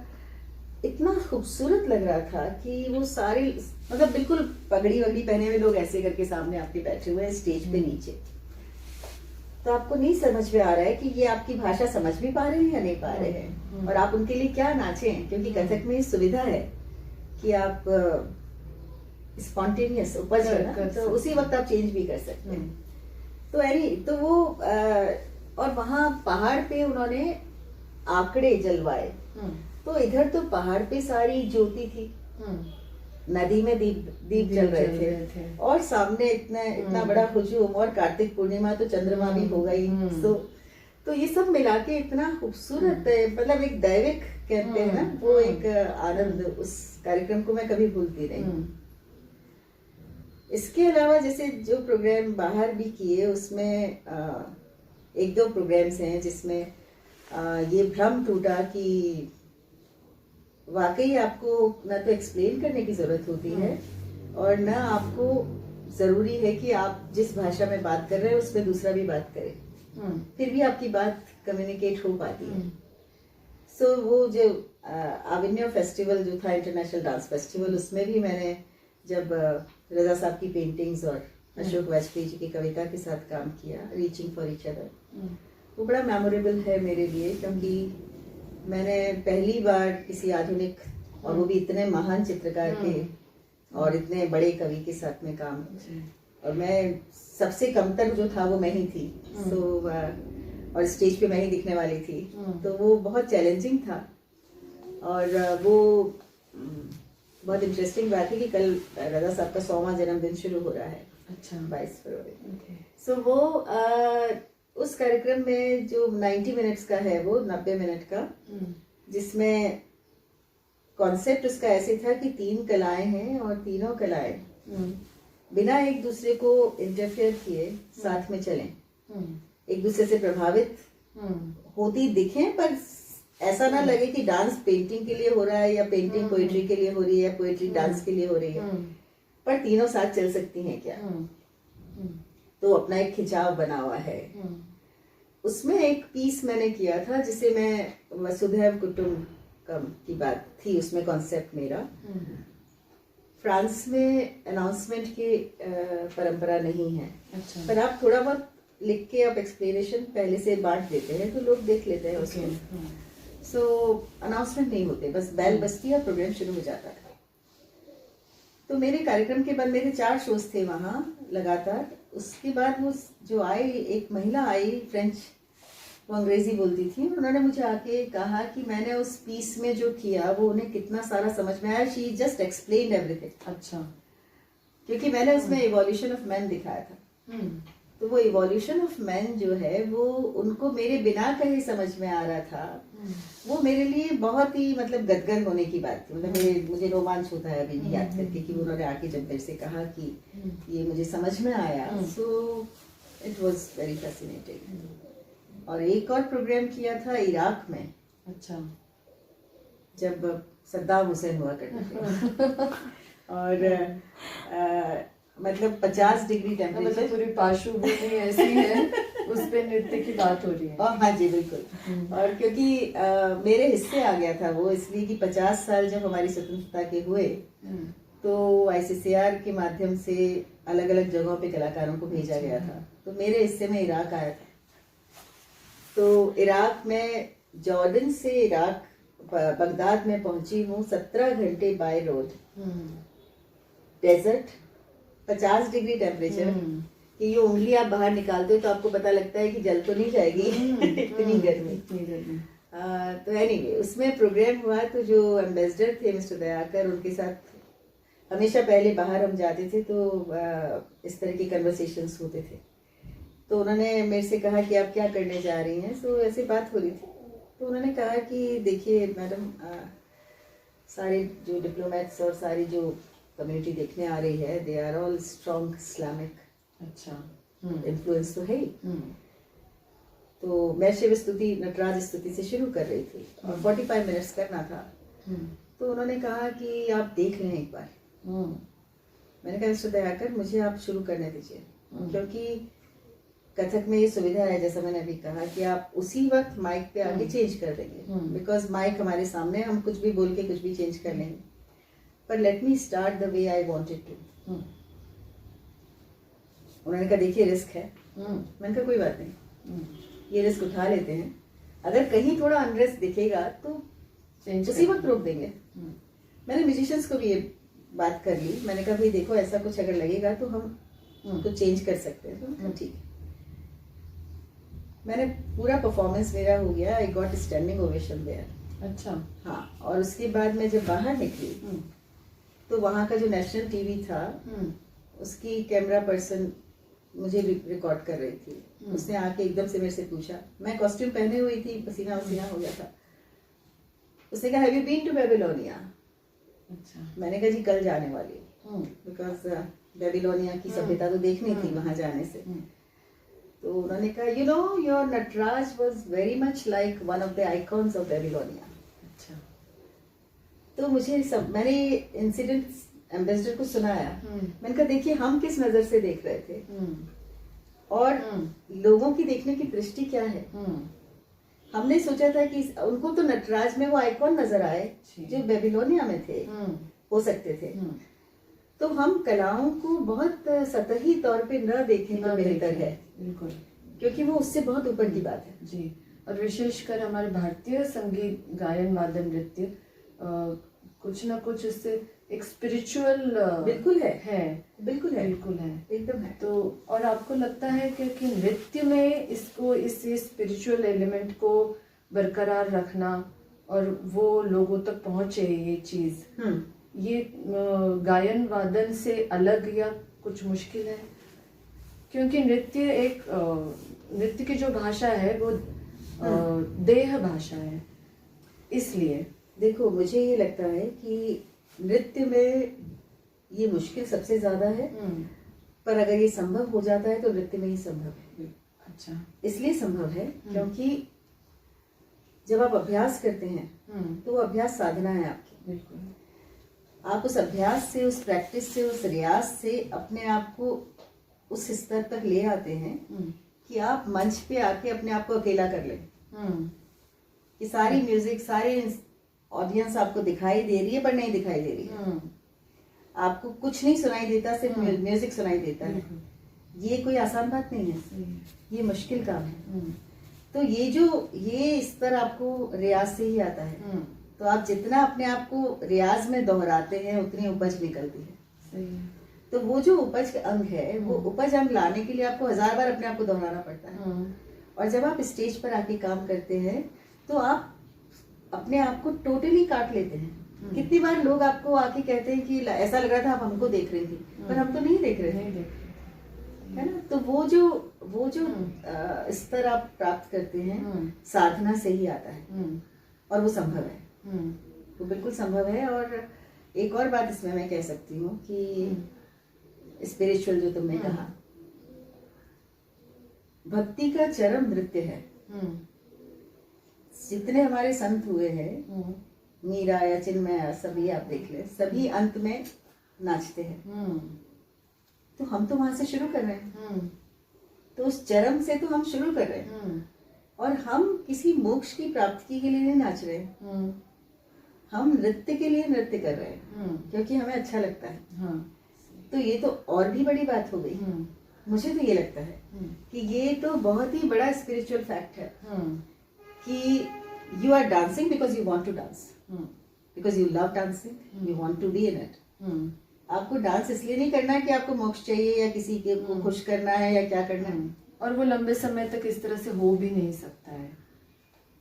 Speaker 2: इतना खूबसूरत लग रहा था कि वो सारे, मतलब बिल्कुल पगड़ी वगड़ी पहने हुए लोग ऐसे करके सामने आपके बैठे हुए हैं स्टेज पे नीचे। तो आपको नहीं समझ में आ रहा है कि ये आपकी भाषा समझ भी पा रहे हैं या नहीं पा रहे हैं, और आप उनके लिए क्या नाचें, क्योंकि कथक में सुविधा है कि आप स्पॉन्टेनियस उपज है ना, तो उसी वक्त आप चेंज भी कर सकते हैं। तो वो और वहाँ पहाड़ पे उन्होंने आंकड़े जलवाए। तो इधर तो पहाड़ पे सारी ज्योति थी, नदी में दीप जल रहे थे और सामने इतना बड़ा हुजूम, और कार्तिक पूर्णिमा तो चंद्रमा भी होगा ही। तो ये सब मिला के इतना खूबसूरत, मतलब एक दैविक कहते हैं ना, वो एक आनंद, उस कार्यक्रम को मैं कभी भूलती नहीं। इसके अलावा जैसे जो प्रोग्राम बाहर भी किए, उसमें 1-2 प्रोग्राम्स हैं जिसमें ये भ्रम टूटा कि वाकई आपको ना तो एक्सप्लेन करने की जरूरत होती है और ना आपको जरूरी है कि आप जिस भाषा में बात कर रहे हैं उसमें दूसरा भी बात करे, फिर भी आपकी बात कम्युनिकेट हो पाती है। सो वो जो आविन्य फेस्टिवल जो था, इंटरनेशनल डांस फेस्टिवल, उसमें भी मैंने जब रजा साहब की पेंटिंग्स और अशोक वाजपेयी जी की कविता के साथ काम किया, रीचिंग फॉर ईच अदर, वो बड़ा मेमोरेबल है मेरे लिए, क्योंकि मैंने पहली बार किसी आधुनिक और वो भी इतने महान चित्रकार के और इतने बड़े कवि के साथ में काम, और मैं सबसे कमतर जो था वो मैं ही थी। सो और स्टेज पे मैं ही दिखने वाली थी, तो वो बहुत चैलेंजिंग था। और वो बहुत इंटरेस्टिंग बात है कि कल रजा साहब का 100वां जन्मदिन शुरू हो रहा है। अच्छा, 22 फरवरी। सो वो उस कार्यक्रम में जो 90 मिनट्स का है, वो 90 मिनट का, जिसमें कॉन्सेप्ट उसका ऐसे था कि 3 कलाएं हैं और तीनों कलाएं बिना एक दूसरे को इंटरफेयर किए साथ में चलें, एक दूसरे से प्रभावित होती दिखें, पर ऐसा ना लगे कि डांस पेंटिंग के लिए हो रहा है या पेंटिंग पोएट्री के लिए हो रही है या पोएट्री डांस के लिए हो रही है, पर तीनों साथ चल सकती हैं क्या। तो अपना एक खिंचाव बना हुआ है। उसमें एक पीस मैंने किया था जिसे मैं वसुधैव कुटुंबकम की बात थी, उसमें कॉन्सेप्ट मेरा। फ्रांस में अनाउंसमेंट की परंपरा नहीं है। अच्छा। पर आप थोड़ा बहुत लिख के आप एक्सप्लेनेशन पहले से बांट देते हैं तो लोग देख लेते हैं उसको। सो अनाउंसमेंट नहीं होते, बस बेल बजती है और प्रोग्राम शुरू हो जाता है। तो मेरे कार्यक्रम के बाद मेरे 4 शोज थे वहाँ लगातार। उसके बाद वो जो आई, एक महिला आई फ्रेंच, वो अंग्रेजी बोलती थी, उन्होंने मुझे आके कहा कि मैंने उस पीस में जो किया वो उन्हें कितना सारा समझ में आया। She just explained everything. अच्छा। क्योंकि मैंने उसमें इवोल्यूशन ऑफ मैन दिखाया था, तो वो इवोल्यूशन ऑफ मैन जो है वो उनको मेरे बिना कहे समझ में आ रहा था। वो मेरे लिए बहुत ही मतलब गदगद होने की बात थी। मतलब मुझे रोमांच होता है अभी भी याद करके कि उन्होंने आके जब मेरे से कहा कि ये मुझे समझ में आया। So it was very fascinating. और एक और प्रोग्राम किया था इराक में। अच्छा। जब सद्दाम हुसैन हुआ करते थे और मतलब 50 डिग्री टेम्परेचर,
Speaker 1: मतलब पूरी पार्श्वभूमि ऐसी है, उस पे नृत्य की बात हो रही है।
Speaker 2: हाँ जी, बिल्कुल। और क्योंकि मेरे हिस्से आ गया था वो, इसलिए कि 50 साल जब हमारी स्वतंत्रता के हुए तो ICCR के माध्यम से अलग अलग जगहों पे कलाकारों को भेजा गया था। तो मेरे हिस्से में इराक आया था। तो इराक में जॉर्डन से इराक बगदाद में पहुंची हूँ 17 घंटे by road, desert, 50 degree temperature, कि ये उंगली आप बाहर निकालते हो तो आपको पता लगता है कि जल तो नहीं जाएगी। इतनी गर्मी। तो एनीवे उसमें प्रोग्राम हुआ। तो जो एम्बेसडर थे मिस्टर दयाकर, उनके साथ हमेशा पहले बाहर हम जाते थे तो इस तरह की कन्वर्सेशंस होते थे। तो उन्होंने मेरे से कहा कि आप क्या करने जा रही हैं। सो ऐसी बात हो रही थी। तो उन्होंने कहा कि देखिए मैडम, सारे जो डिप्लोमेट्स और सारी जो कम्युनिटी देखने आ रही है, they are all strong Islamic. अच्छा। इन्फ्लुएंस तो है ही। तो मैं शिव स्तुति, नटराज स्तुति से शुरू कर रही थी और 45 मिनट्स करना था। तो उन्होंने कहा कि आप देख लें एक बार। मैंने कहा मिस्टर दयाकर, मुझे आप शुरू करने दीजिए, क्योंकि कथक में ये सुविधा है, जैसा मैंने अभी कहा, कि आप उसी वक्त माइक पे आके चेंज कर देंगे, बिकॉज माइक हमारे सामने, हम कुछ भी बोल के कुछ भी चेंज कर लेंगे। पर let me start the way I wanted to. उन्होंने कहा देखिए रिस्क है। मैंने कहा कोई बात नहीं, ये रिस्क उठा लेते हैं। अगर कहीं थोड़ा अनरेस्ट दिखेगा तो उसी वक्त रोक देंगे। मैंने म्यूजिशियंस को भी ये बात कर ली। मैंने कहा भाई देखो, ऐसा कुछ अगर लगेगा तो हम तो चेंज कर सकते हैं। तो ठीक है। मैंने पूरा परफॉर्मेंस मेरा हो गया। I got standing ovation there. अच्छा। हाँ। और उसके बाद मैं जब बाहर निकली तो वहाँ का जो नेशनल टीवी था, उसकी कैमरा पर्सन मुझे रिकॉर्ड कर रही थी। उसने आके एकदम से मेरे से पूछा, मैं कॉस्ट्यूम पहने हुई थी, पसीना वसीना हो गया था। उसने कहा have you been to Babylonia? अच्छा। मैंने कहा जी कल जाने वाली हूँ, बिकॉज बेबीलोनिया की सभ्यता तो देखनी थी वहां जाने से। तो उन्होंने कहा you know your Nataraja was very much like one of the icons of Babylonia. अच्छा। तो मैंने इंसिडेंट एम्बेसडर को सुनाया। मैंने कहा देखिए हम किस नजर से देख रहे थे और लोगों की देखने की दृष्टि क्या है। हमने सोचा था कि उनको तो नटराज में वो आइकॉन नजर आए जो बेबीलोनिया में थे, हो सकते थे। तो हम कलाओं को बहुत सतही तौर पे न देखें तो बेहतर है,
Speaker 1: बिल्कुल,
Speaker 2: क्योंकि वो उससे बहुत ऊपर की बात है
Speaker 1: जी। और विशेषकर हमारे भारतीय संगीत, गायन, वादन, नृत्य कुछ ना कुछ उससे एक स्पिरिचुअल
Speaker 2: बिल्कुल है
Speaker 1: बिल्कुल है
Speaker 2: एकदम है।
Speaker 1: तो और आपको लगता है कि नृत्य में इसको इस स्पिरिचुअल एलिमेंट को बरकरार रखना और वो लोगों तक पहुंचे, ये चीज ये गायन वादन से अलग या कुछ मुश्किल है? क्योंकि नृत्य की जो भाषा है वो देह भाषा है, इसलिए
Speaker 2: देखो मुझे ये लगता है कि नृत्य में ये मुश्किल सबसे ज्यादा है, पर अगर ये संभव हो जाता है तो नृत्य में ही संभव है।
Speaker 1: अच्छा,
Speaker 2: इसलिए संभव है क्योंकि जब आप अभ्यास करते हैं तो वो अभ्यास साधना है आपकी।
Speaker 1: बिल्कुल,
Speaker 2: आप उस अभ्यास से, उस प्रैक्टिस से, उस रियाज से अपने आप को उस स्तर तक ले आते हैं कि आप मंच पे आके अपने आप को अकेला कर लें, कि सारी म्यूजिक, सारे ऑडियंस आपको दिखाई दे रही है पर नहीं दिखाई दे रही है, आपको कुछ नहीं सुनाई देता, सिर्फ म्यूजिक सुनाई देता है। ये कोई आसान बात नहीं है, ये मुश्किल काम है। तो ये स्तर आपको रियाज से ही आता है। तो आप जितना अपने आप को रियाज में दोहराते हैं उतनी उपज निकलती है।
Speaker 1: सही है।
Speaker 2: तो वो जो उपज का अंग है, वो उपज अंग लाने के लिए आपको 1000 बार अपने आप को दोहराना पड़ता है। और जब आप स्टेज पर आके काम करते हैं तो आप अपने आप को टोटली काट लेते हैं। कितनी बार लोग आपको आके कहते हैं कि ऐसा लग रहा था आप हमको देख रही थी, पर हम तो नहीं देख रहे थे, है ना। तो वो जो स्तर आप प्राप्त करते हैं साधना से ही आता है और वो संभव है, वो बिल्कुल संभव है। और एक और बात इसमें मैं कह सकती हूँ कि स्पिरिचुअल जो तुमने कहा, भक्ति का चरम नृत्य है। जितने हमारे संत हुए हैं, मीरा या चिन्मय, सभी आप देख ले, सभी अंत में नाचते हैं। तो हम तो वहां से शुरू कर रहे हैं, तो उस चरम से तो हम शुरू कर रहे हैं। और हम किसी मोक्ष की प्राप्ति के लिए नहीं नाच रहे हैं, हम नृत्य के लिए नृत्य कर रहे हैं, क्योंकि हमें अच्छा लगता है। तो ये तो और भी बड़ी बात हो गई। मुझे तो ये लगता है कि ये तो बहुत ही बड़ा स्पिरिचुअल फैक्ट है कि you are dancing because you want to dance, because you love dancing, you want to be in it. आपको डांस इसलिए नहीं करना है कि आपको मोक्ष चाहिए या किसी के को खुश करना है या क्या करना है।
Speaker 1: और वो लंबे समय तक इस तरह से हो भी नहीं सकता है,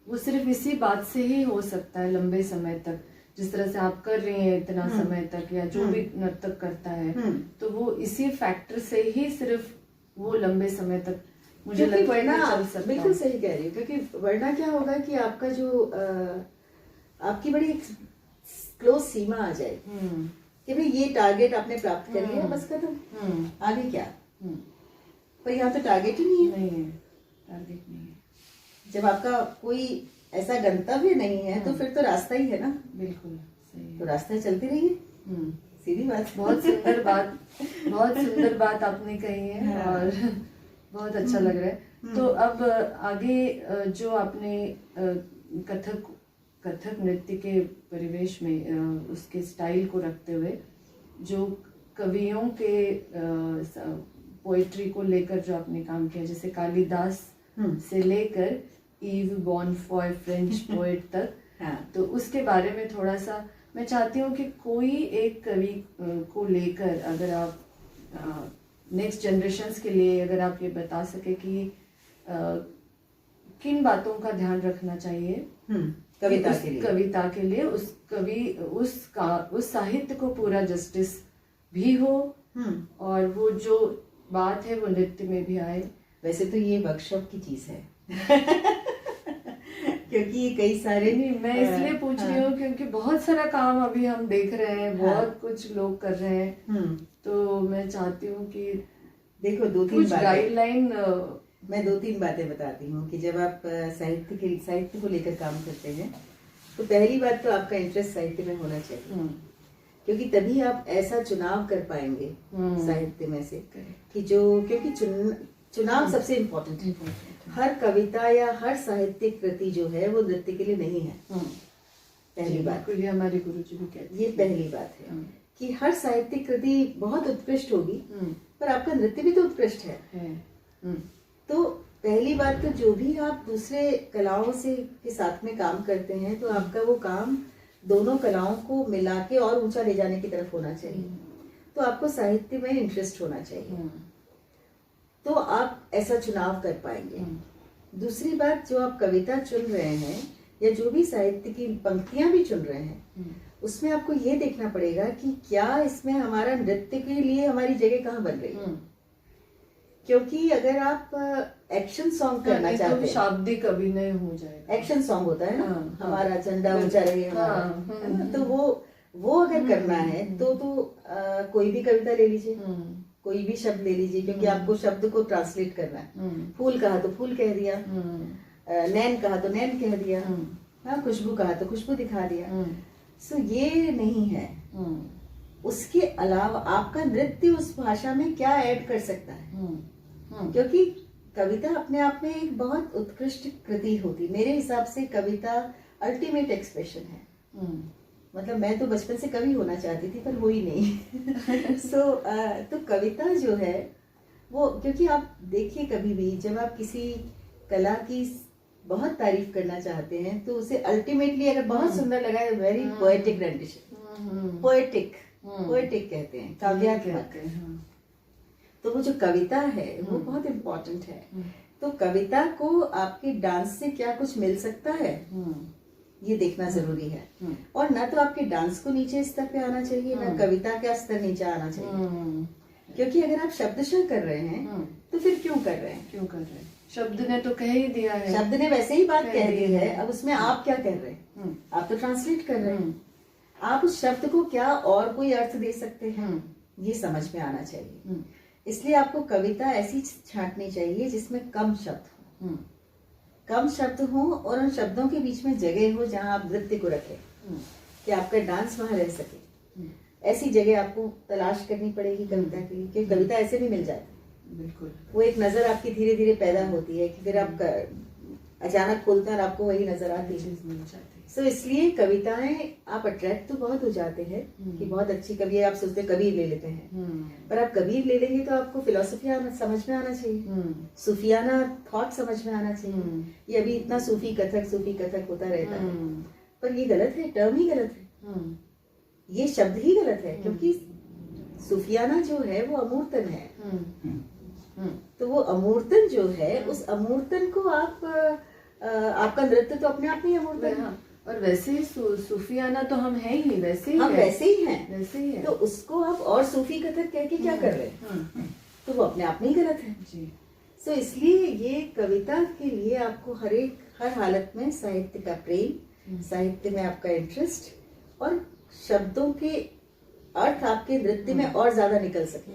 Speaker 1: वो सिर्फ इसी बात से ही हो सकता है लंबे समय तक, जिस तरह से आप कर रही हैं इतना समय तक, या जो भी नर्तक करता है, तो वो इसी फैक्टर से ही सिर्फ वो लंबे समय तक, मुझे लगता है, चल सकता है।
Speaker 2: बिल्कुल सही कह रही हूँ, क्योंकि वरना क्या होगा कि आपका जो आपकी बड़ी क्लोज सीमा आ जाएगी कि भाई ये टारगेट आपने प्राप्त कर लिया, बस खत्म, आगे क्या। पर यहाँ तो टारगेट ही नहीं है,
Speaker 1: टारगेट नहीं है।
Speaker 2: जब आपका कोई ऐसा गंतव्य नहीं है तो फिर तो रास्ता ही है ना।
Speaker 1: बिल्कुल सही।
Speaker 2: तो रास्ता चलते रहिए, सीधी बात।
Speaker 1: बहुत सुंदर बात आपने कही है। और बहुत अच्छा लग रहा है। तो अब आगे जो आपने कथक नृत्य के परिवेश में उसके स्टाइल को रखते हुए जो कवियों के पोएट्री को लेकर जो आपने काम किया, जैसे कालिदास से लेकर ईव बॉनफॉय फ्रेंच पोएट तक, तो उसके बारे में थोड़ा सा मैं चाहती हूँ कि कोई एक कवि को लेकर अगर आप नेक्स्ट जनरेशन्स के लिए अगर आप ये बता सके कि किन बातों का ध्यान रखना चाहिए कविता के लिए उस साहित्य को पूरा जस्टिस भी हो और वो जो बात है वो नृत्य में भी आए।
Speaker 2: वैसे तो ये वर्कशॉप की चीज है क्योंकि कई सारे,
Speaker 1: नहीं मैं इसलिए पूछ रही हूँ क्योंकि बहुत सारा काम अभी हम देख रहे हैं, बहुत कुछ लोग कर रहे हैं, तो मैं चाहती हूँ कि
Speaker 2: देखो कुछ
Speaker 1: गाइडलाइन,
Speaker 2: मैं 2-3 बातें बताती हूँ कि जब आप साहित्य को लेकर काम करते हैं तो पहली बात तो आपका इंटरेस्ट साहित्य में होना चाहिए, क्योंकि तभी आप ऐसा चुनाव कर पाएंगे साहित्य में से कि जो, क्योंकि चुनाव सबसे इम्पोर्टेंट है। हर कविता या हर साहित्यिक कृति जो है वो नृत्य के लिए नहीं है। पहली बात,
Speaker 1: ये हमारे गुरुजी भी कहते हैं,
Speaker 2: ये पहली बात है कि हर साहित्यिक कृति बहुत उत्कृष्ट होगी, पर आपका नृत्य भी तो उत्कृष्ट है। तो पहली बात तो जो भी आप दूसरे कलाओं से के साथ में काम करते हैं, तो आपका वो काम दोनों कलाओं को मिला के और ऊंचा ले जाने की तरफ होना चाहिए। तो आपको साहित्य में इंटरेस्ट होना चाहिए, तो आप ऐसा चुनाव कर पाएंगे। दूसरी बात, जो आप कविता चुन रहे हैं या जो भी साहित्य की पंक्तियां भी चुन रहे हैं, उसमें आपको ये देखना पड़ेगा कि क्या इसमें हमारा नृत्य के लिए हमारी जगह कहाँ बन रही है। क्योंकि अगर आप एक्शन सॉन्ग करना चाहते हैं,
Speaker 1: शाब्दिक अभिनय हो जाएगा।
Speaker 2: एक्शन सॉन्ग होता है ना, हमारा झंडा ऊंचा रहे हमारा, तो वो अगर करना है तो कोई भी कविता ले लीजिए, कोई भी शब्द ले लीजिए, क्योंकि आपको शब्द को ट्रांसलेट करना है। फूल कहा तो फूल कह दिया, नैन कहा तो नैन कह दिया, हाँ, खुशबू कहा तो खुशबू दिखा दिया। सो ये नहीं है। उसके अलावा आपका नृत्य उस भाषा में क्या ऐड कर सकता है, क्योंकि कविता अपने आप में एक बहुत उत्कृष्ट कृति होती। मेरे हिसाब से कविता अल्टीमेट एक्सप्रेशन है। मतलब मैं तो बचपन से कवि होना चाहती थी, पर हो ही नहीं। तो कविता जो है वो, क्योंकि आप देखिए कभी भी जब आप किसी कला की बहुत तारीफ करना चाहते हैं, तो उसे अल्टीमेटली अगर बहुत सुंदर लगा है, वेरी पोएटिक रेंडिशन, पोएटिक कहते हैं, काव्यात्मक। तो वो जो कविता है वो बहुत इम्पोर्टेंट है। तो कविता को आपके डांस से क्या कुछ मिल सकता है, ये देखना जरूरी है। और ना तो आपके डांस को नीचे स्तर पे आना चाहिए, ना कविता का स्तर नीचे आना चाहिए। क्योंकि अगर आप शब्दशः कर रहे हैं तो फिर क्यों कर रहे हैं?
Speaker 1: शब्द ने तो कह ही दिया है,
Speaker 2: शब्द ने वैसे ही बात कह दी है। अब उसमें आप क्या कर रहे हैं? आप तो ट्रांसलेट कर रहे हैं। आप उस शब्द को क्या और कोई अर्थ दे सकते हैं, ये समझ में आना चाहिए। इसलिए आपको कविता ऐसी छांटनी चाहिए जिसमें कम शब्द हो, कम शब्द हो, और उन शब्दों के बीच में जगह हो जहां आप नृत्य को रखें, कि आपका डांस वहां रह सके। ऐसी जगह आपको तलाश करनी पड़ेगी कविता के लिए, क्योंकि कविता ऐसे भी मिल जाती है।
Speaker 1: बिल्कुल, वो
Speaker 2: एक नजर आपकी धीरे धीरे पैदा होती है कि फिर आप अचानक खोलते हैं और आपको वही नजर आती है। सो इसलिए कविताएं आप अट्रैक्ट तो बहुत हो जाते हैं कि बहुत अच्छी कवि है, आप सोचते हैं कबीर ले लेते हैं, पर आप कबीर ले लेंगे तो आपको फिलोसफी समझ में आना चाहिए, सूफियाना थॉट समझ में आना चाहिए। ये अभी इतना सूफी कथक होता रहता है, पर ये गलत है, टर्म ही गलत है, ये शब्द ही गलत है। क्योंकि सूफियाना जो है वो अमूर्तन है, तो वो अमूर्तन जो है, उस अमूर्तन को आपका नृत्य तो अपने आप में अमूर्तन है।
Speaker 1: और वैसे ही सूफियाना तो हम है ही, वैसे ही
Speaker 2: वैसे ही हैं,
Speaker 1: वैसे ही है।
Speaker 2: तो उसको आप और सूफी कथक कह के क्या कर रहे हैं? तो वो अपने आप में ही गलत है जी। सो इसलिए ये कविता के लिए आपको हर हालत में साहित्य का प्रेम, साहित्य में आपका इंटरेस्ट, और शब्दों के अर्थ आपके नृत्य में और ज्यादा निकल सके,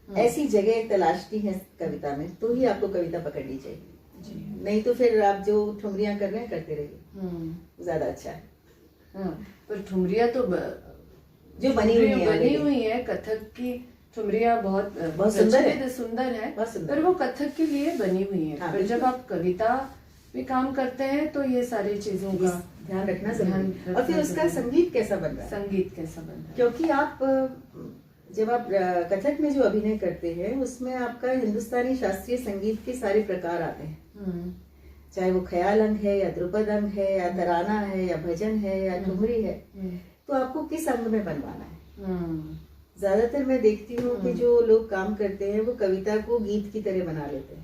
Speaker 2: ऐसी जगह तलाशनी है कविता में, तो ही आपको कविता पकड़नी चाहिए जी। नहीं तो फिर आप जो ठुमरियां कर रहे हैं करते रहिए, ज्यादा अच्छा है।
Speaker 1: पर ठुमरियां तो
Speaker 2: जो बनी
Speaker 1: हुई है कथक की ठुमरियां बहुत
Speaker 2: सुंदर
Speaker 1: है, पर वो कथक के लिए बनी हुई है। पर जब आप कविता भी काम करते हैं तो ये सारी चीजों का
Speaker 2: ध्यान रखना जरूरी। और फिर उसका संगीत कैसा बन रहा है, क्योंकि आप जब आप कथक में जो अभिनय करते हैं उसमें आपका हिंदुस्तानी शास्त्रीय संगीत के सारे प्रकार आते हैं, चाहे वो ख्याल अंग है या ध्रुपद अंग है या तराना है या भजन है या ठुमरी है, तो आपको किस अंग में बनवाना है। ज्यादातर मैं देखती हूँ कि जो लोग काम करते हैं वो कविता को गीत की तरह बना लेते हैं,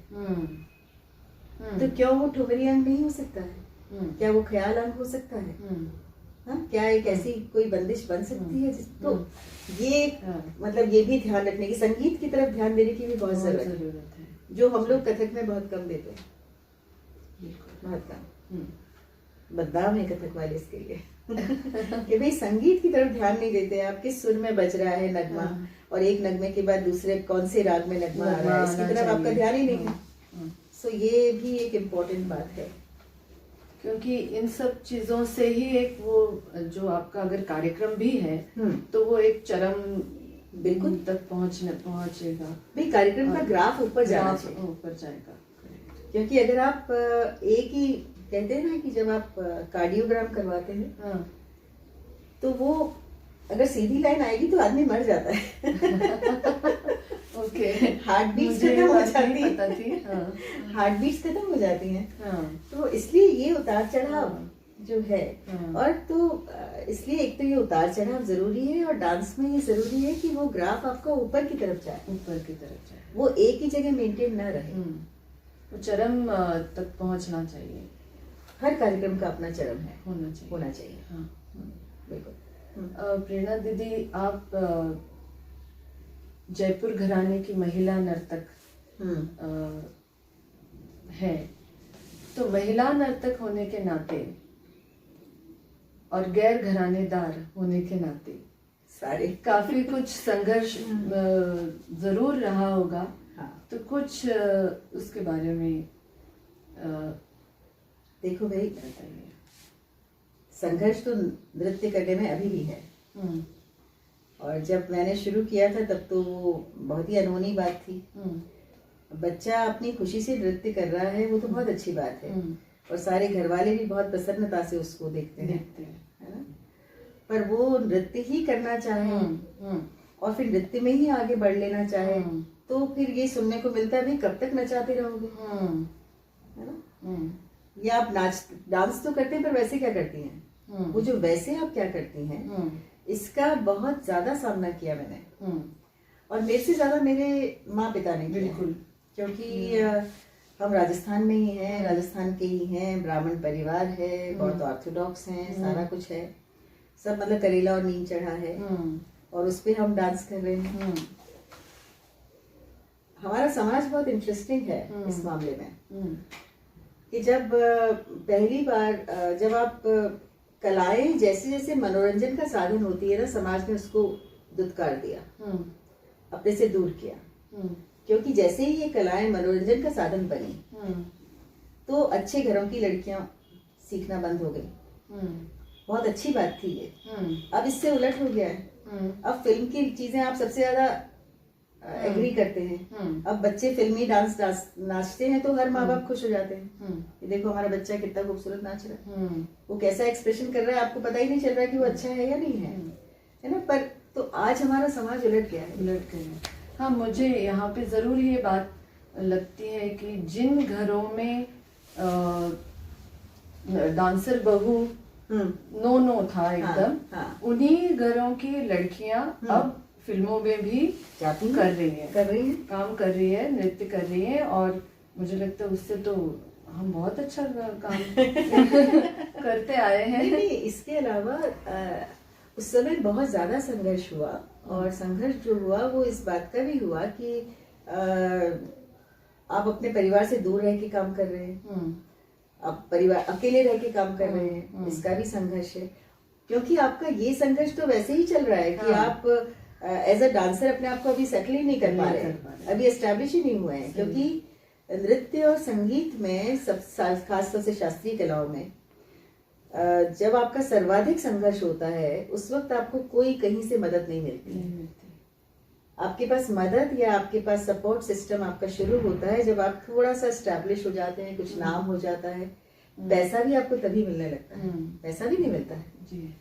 Speaker 2: तो क्यों वो ठुमरी अंग नहीं हो सकता है? क्या वो ख्याल अंग हो सकता है? हाँ, क्या एक ऐसी कोई बंदिश बन सकती है तो ये मतलब ये भी ध्यान रखने की, संगीत की तरफ ध्यान देने की भी बहुत जरूरत है, जो हम लोग कथक में बहुत कम देते हैं, बहुत कम। बदनाम है कथक वाले इसके लिए कि भाई संगीत की तरफ ध्यान नहीं देते। आप किस सुर में बज रहा है नगमा, और एक नगमे के बाद दूसरे कौन से राग में नगमा आ रहा है, इसकी तरफ आपका ध्यान ही नहीं है। सो ये भी एक इम्पोर्टेंट बात है
Speaker 1: क्योंकि इन सब चीजों से ही एक वो जो आपका अगर कार्यक्रम भी है तो वो एक चरम
Speaker 2: बिल्कुल
Speaker 1: तक पहुंचेगा।
Speaker 2: भाई कार्यक्रम का ग्राफ ऊपर जाना चाहिए,
Speaker 1: ऊपर जाएगा।
Speaker 2: क्योंकि अगर आप एक ही कहते हैं ना कि जब आप कार्डियोग्राम करवाते हैं
Speaker 1: हाँ।
Speaker 2: तो वो अगर सीधी लाइन आएगी तो आदमी मर जाता है।
Speaker 1: ओके।
Speaker 2: हार्ट बीट्स खत्म हो जाती है, हार्ट बीट्स खत्म हो जाती हैं। तो इसलिए ये उतार चढ़ाव जो है, और तो इसलिए एक तो ये उतार चढ़ाव जरूरी है, और डांस में ये जरूरी है कि वो ग्राफ आपका ऊपर की तरफ जाए, वो एक ही जगह मेंटेन ना रहे,
Speaker 1: वो चरम तक पहुंचना चाहिए।
Speaker 2: हर कार्यक्रम का अपना चरम है,
Speaker 1: होना चाहिए। हाँ,
Speaker 2: बिल्कुल।
Speaker 1: प्रेरणा दीदी, आप जयपुर घराने की महिला नर्तक है, तो महिला नर्तक होने के नाते और गैर घरानेदार होने के नाते
Speaker 2: सारे
Speaker 1: काफी कुछ संघर्ष जरूर रहा होगा।
Speaker 2: हाँ।
Speaker 1: तो कुछ उसके बारे में
Speaker 2: देखो भाई, संघर्ष तो नृत्य करने में अभी भी है, और जब मैंने शुरू किया था तब तो वो बहुत ही अनहोनी बात थी। बच्चा अपनी खुशी से नृत्य कर रहा है, वो तो बहुत अच्छी बात है, और सारे घर वाले भी बहुत प्रसन्नता से उसको देखते हैं, है ना। पर वो नृत्य ही करना चाहे और फिर नृत्य में ही आगे बढ़ लेना चाहे, तो फिर ये सुनने को मिलता है, भाई कब तक नचाते रहोगे, है ना। या आप डांस तो करते हैं, पर वैसे क्या करती हैं, वो जो वैसे आप क्या करती हैं, इसका बहुत ज्यादा सामना किया मैंने, और मेरे से ज्यादा मेरे माँ पिता ने किया। बिल्कुल। क्योंकि हम राजस्थान में ही हैं, राजस्थान के ही हैं, ब्राह्मण परिवार है, बहुत ऑर्थोडॉक्स हैं, सारा कुछ है, सब मतलब करेला और नीम चढ़ा है, और उस पे हम डांस कर रहे हैं। हमारा समाज बहुत इंटरेस्टिंग है इस मामले में, कि जब पहली बार जब आप कलाएं जैसे जैसे मनोरंजन का साधन होती है ना, समाज ने उसको दुत्कार दिया, अपने से दूर किया, क्योंकि जैसे ही ये कलाएं मनोरंजन का साधन बनी, तो अच्छे घरों की लड़कियां सीखना बंद हो गई। बहुत अच्छी बात थी ये। अब इससे उलट हो गया है, अब फिल्म की चीजें आप सबसे ज्यादा एग्री करते हैं। अब बच्चे फिल्मी डांस नाचते हैं तो हर माँ बाप खुश हो जाते हैं, ये देखो हमारा बच्चा कितना खूबसूरत नाच रहा है, वो कैसा एक्सप्रेशन कर रहा है, आपको पता ही नहीं चल रहा कि वो अच्छा है या नहीं है ना। पर तो आज हमारा समाज उलट गया है।
Speaker 1: हाँ, मुझे यहाँ पे जरूर ये बात लगती है कि जिन घरों में डांसर बहू नो था एकदम, उन्हीं घरों की लड़कियां अब फिल्मों में भी कर रही है, काम कर रही है, नृत्य कर रही है, और मुझे लगता है उससे तो हम बहुत अच्छा काम करते आए हैं।
Speaker 2: नहीं, इसके अलावा उस समय बहुत ज्यादा संघर्ष हुआ, और संघर्ष जो हुआ वो इस बात का भी हुआ कि आप अपने परिवार से दूर रह के काम कर रहे हैं, आप परिवार अकेले रह के काम कर रहे हैं, इसका भी संघर्ष है। क्योंकि आपका ये संघर्ष तो वैसे ही चल रहा है कि आप एज अ डांसर अपने आप को अभी सेटल ही नहीं कर पा रहे, अभी एस्टेब्लिश ही नहीं हुए हैं। क्योंकि नृत्य और संगीत में खासतौर से शास्त्रीय कलाओं में जब आपका सर्वाधिक संघर्ष होता है, उस वक्त आपको कोई कहीं से मदद नहीं मिलती। आपके पास मदद या आपके पास सपोर्ट सिस्टम आपका शुरू होता है जब आप थोड़ा सा एस्टेब्लिश हो जाते हैं, कुछ नाम हो जाता है, पैसा भी आपको तभी मिलने लगता है। पैसा भी नहीं मिलता है,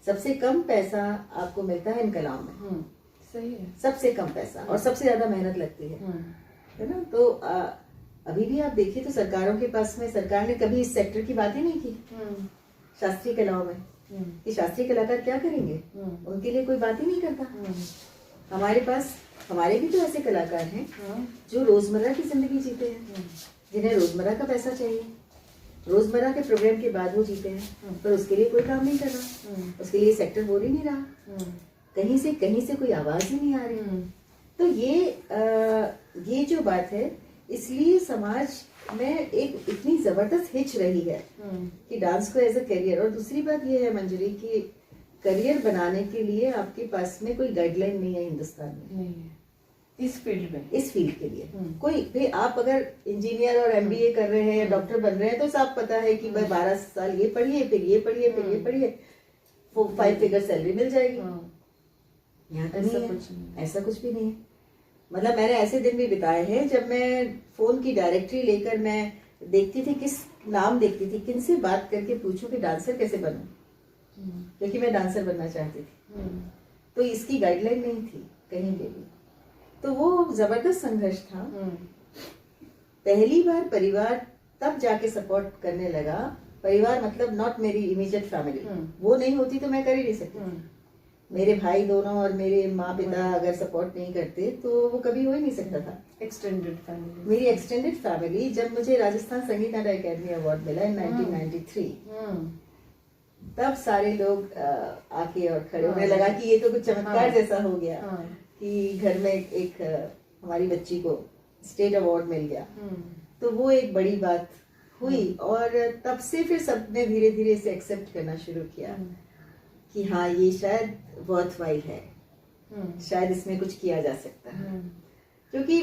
Speaker 2: सबसे कम पैसा आपको मिलता है इन कलाओं में।
Speaker 1: सही है, सबसे कम पैसा,
Speaker 2: और सबसे ज्यादा मेहनत लगती है ना। तो अभी भी आप देखिए तो सरकारों के पास में, सरकार ने कभी इस सेक्टर की बात ही नहीं की शास्त्रीय कलाओं में, कि शास्त्रीय कलाकार क्या करेंगे, उनके लिए कोई बात ही नहीं करता। हमारे पास, हमारे भी तो ऐसे कलाकार हैं जो रोजमर्रा की जिंदगी जीते हैं, जिन्हें रोजमर्रा का पैसा चाहिए, रोजमर्रा के प्रोग्राम के बाद वो जीते हैं, पर उसके लिए कोई काम नहीं कर रहा, उसके लिए सेक्टर बोल ही नहीं रहा, कहीं से कोई आवाज ही नहीं आ रही। तो ये जो बात है, इसलिए समाज में एक इतनी जबरदस्त हिच रही है कि डांस को एज अ करियर। और दूसरी बात ये है मंजरी कि करियर बनाने के लिए आपके पास में कोई गाइडलाइन नहीं है हिंदुस्तान में, नहीं है।
Speaker 1: इस फील्ड में,
Speaker 2: इस फील्ड के लिए। कोई भी आप अगर इंजीनियर और एमबीए कर रहे हैं या डॉक्टर बन रहे हैं तो साफ पता है कि भाई 12 साल ये पढ़िए, फिर ये पढ़िए, फिर ये पढ़िए, 5 फिगर सैलरी मिल जाएगी। यहाँ तो
Speaker 1: ऐसा
Speaker 2: नहीं
Speaker 1: कुछ
Speaker 2: है,
Speaker 1: नहीं।
Speaker 2: ऐसा कुछ भी नहीं है। मतलब मैंने ऐसे दिन भी बिताए हैं जब मैं फोन की डायरेक्टरी लेकर मैं देखती थी किस नाम देखती थी, किन से बात करके पूछूं कि डांसर कैसे बनूं, क्योंकि मैं डांसर बनना चाहती थी। तो इसकी गाइडलाइन नहीं थी कहीं पे भी। तो वो जबरदस्त संघर्ष था। पहली बार परिवार तब जाके सपोर्ट करने लगा। परिवार मतलब नॉट मेरी इमीडिएट फैमिली, वो नहीं होती तो मैं कर ही नहीं सकती। मेरे भाई दोनों और मेरे माँ पिता अगर सपोर्ट नहीं करते तो वो कभी हो ही नहीं सकता था।
Speaker 1: एक्सटेंडेड फैमिली,
Speaker 2: मेरी एक्सटेंडेड फैमिली, जब मुझे राजस्थान संगीत नाटक अकेडमी अवार्ड मिला इन 1993, तब सारे लोग आके और खड़े होने लगा कि ये तो कुछ चमत्कार जैसा हो गया कि घर में एक हमारी बच्ची को स्टेट अवार्ड मिल गया। तो वो एक बड़ी बात हुई और तब से फिर सबने धीरे धीरे इसे एक्सेप्ट करना शुरू किया कि हाँ ये शायद वर्थवाइल है, शायद इसमें कुछ किया जा सकता है। क्योंकि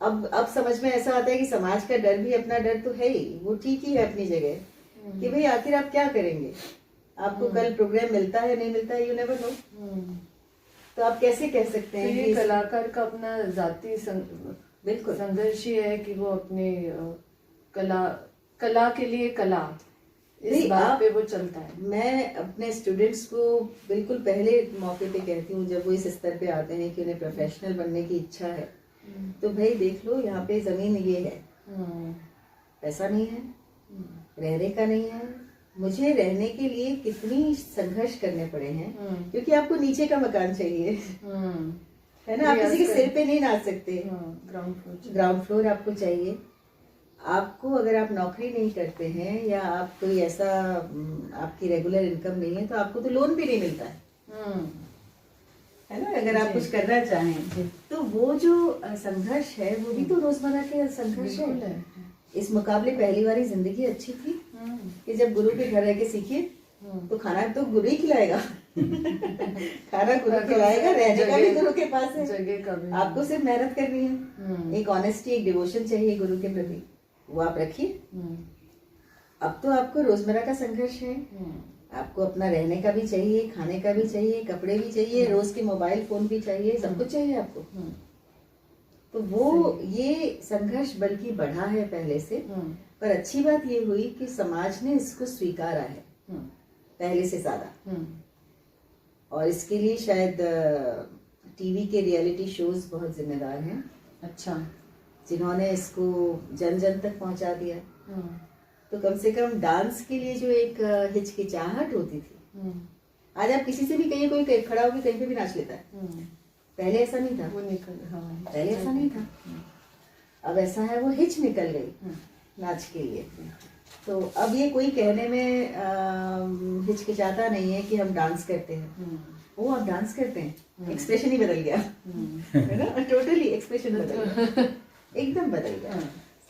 Speaker 2: अब समझ में ऐसा आता है कि समाज का डर भी अपना डर तो है ही, वो ठीक ही है अपनी जगह कि भाई आखिर आप क्या करेंगे, आपको कल प्रोग्राम मिलता है नहीं मिलता है, यू नेवर नो। तो आप कैसे कह सकते हैं
Speaker 1: कि कलाकार का अपना जाति
Speaker 2: बिल्कुल
Speaker 1: संघर्ष ही है कि वो अपने कला के लिए कला, इस बात पे वो चलता है।
Speaker 2: मैं अपने स्टूडेंट्स को बिल्कुल पहले मौके पे कहती हूँ जब वो इस स्तर पे आते हैं कि उन्हें प्रोफेशनल बनने की इच्छा है, तो भाई देख लो यहाँ पे जमीन ये है, पैसा नहीं है, रहने का नहीं है। मुझे रहने के लिए कितनी संघर्ष करने पड़े हैं, क्योंकि आपको नीचे का मकान चाहिए, है ना, आप किसी के सिर पे नहीं नाच सकते। ग्राउंड फ्लोर आपको चाहिए। आपको अगर आप नौकरी नहीं करते हैं या आप कोई ऐसा आपकी रेगुलर इनकम नहीं है तो आपको तो लोन भी नहीं मिलता है ना, अगर आप कुछ करना चाहें तो वो जो संघर्ष है वो भी तो रोजमर्रा के संघर्ष है। इस मुकाबले पहली बारी जिंदगी अच्छी थी कि जब गुरु के घर रह के सीखिए तो खाना तो गुरु ही खिलाएगा खाना गुरु खिलाएगा, रहने का भी गुरु के पास है,
Speaker 1: जगह का भी।
Speaker 2: आपको सिर्फ मेहनत करनी है, एक ऑनेस्टी, एक डिवोशन चाहिए गुरु के प्रति, वो आप रखिए। अब तो आपको रोजमर्रा का संघर्ष है, आपको अपना रहने का भी चाहिए, खाने का भी चाहिए, कपड़े भी चाहिए, रोज के मोबाइल फोन भी चाहिए, सब कुछ चाहिए आपको। तो वो ये संघर्ष बल्कि बढ़ा है पहले से, पर अच्छी बात ये हुई कि समाज ने इसको स्वीकारा है पहले से ज्यादा। और इसके लिए शायद टीवी के रियलिटी शोज बहुत जिम्मेदार हैं। अच्छा, जिन्होंने इसको जन जन तक पहुंचा दिया। तो कम से कम डांस के लिए जो एक हिचकिचाहट होती थी, आज आप किसी से भी कहीं कोई खड़ा होकर कहीं पे भी नाच लेता है, पहले ऐसा नहीं था। वो निकल, हाँ, पहले ऐसा नहीं था, अब ऐसा है, वो हिच निकल गई नाच के लिए। तो अब ये कोई कहने में हिचकिचाता नहीं है कि हम डांस करते हैं, वो आप डांस करते हैं, एक्सप्रेशन ही बदल गया है ना, टोटली एक्सप्रेशन बदल गया, एकदम बदल गया।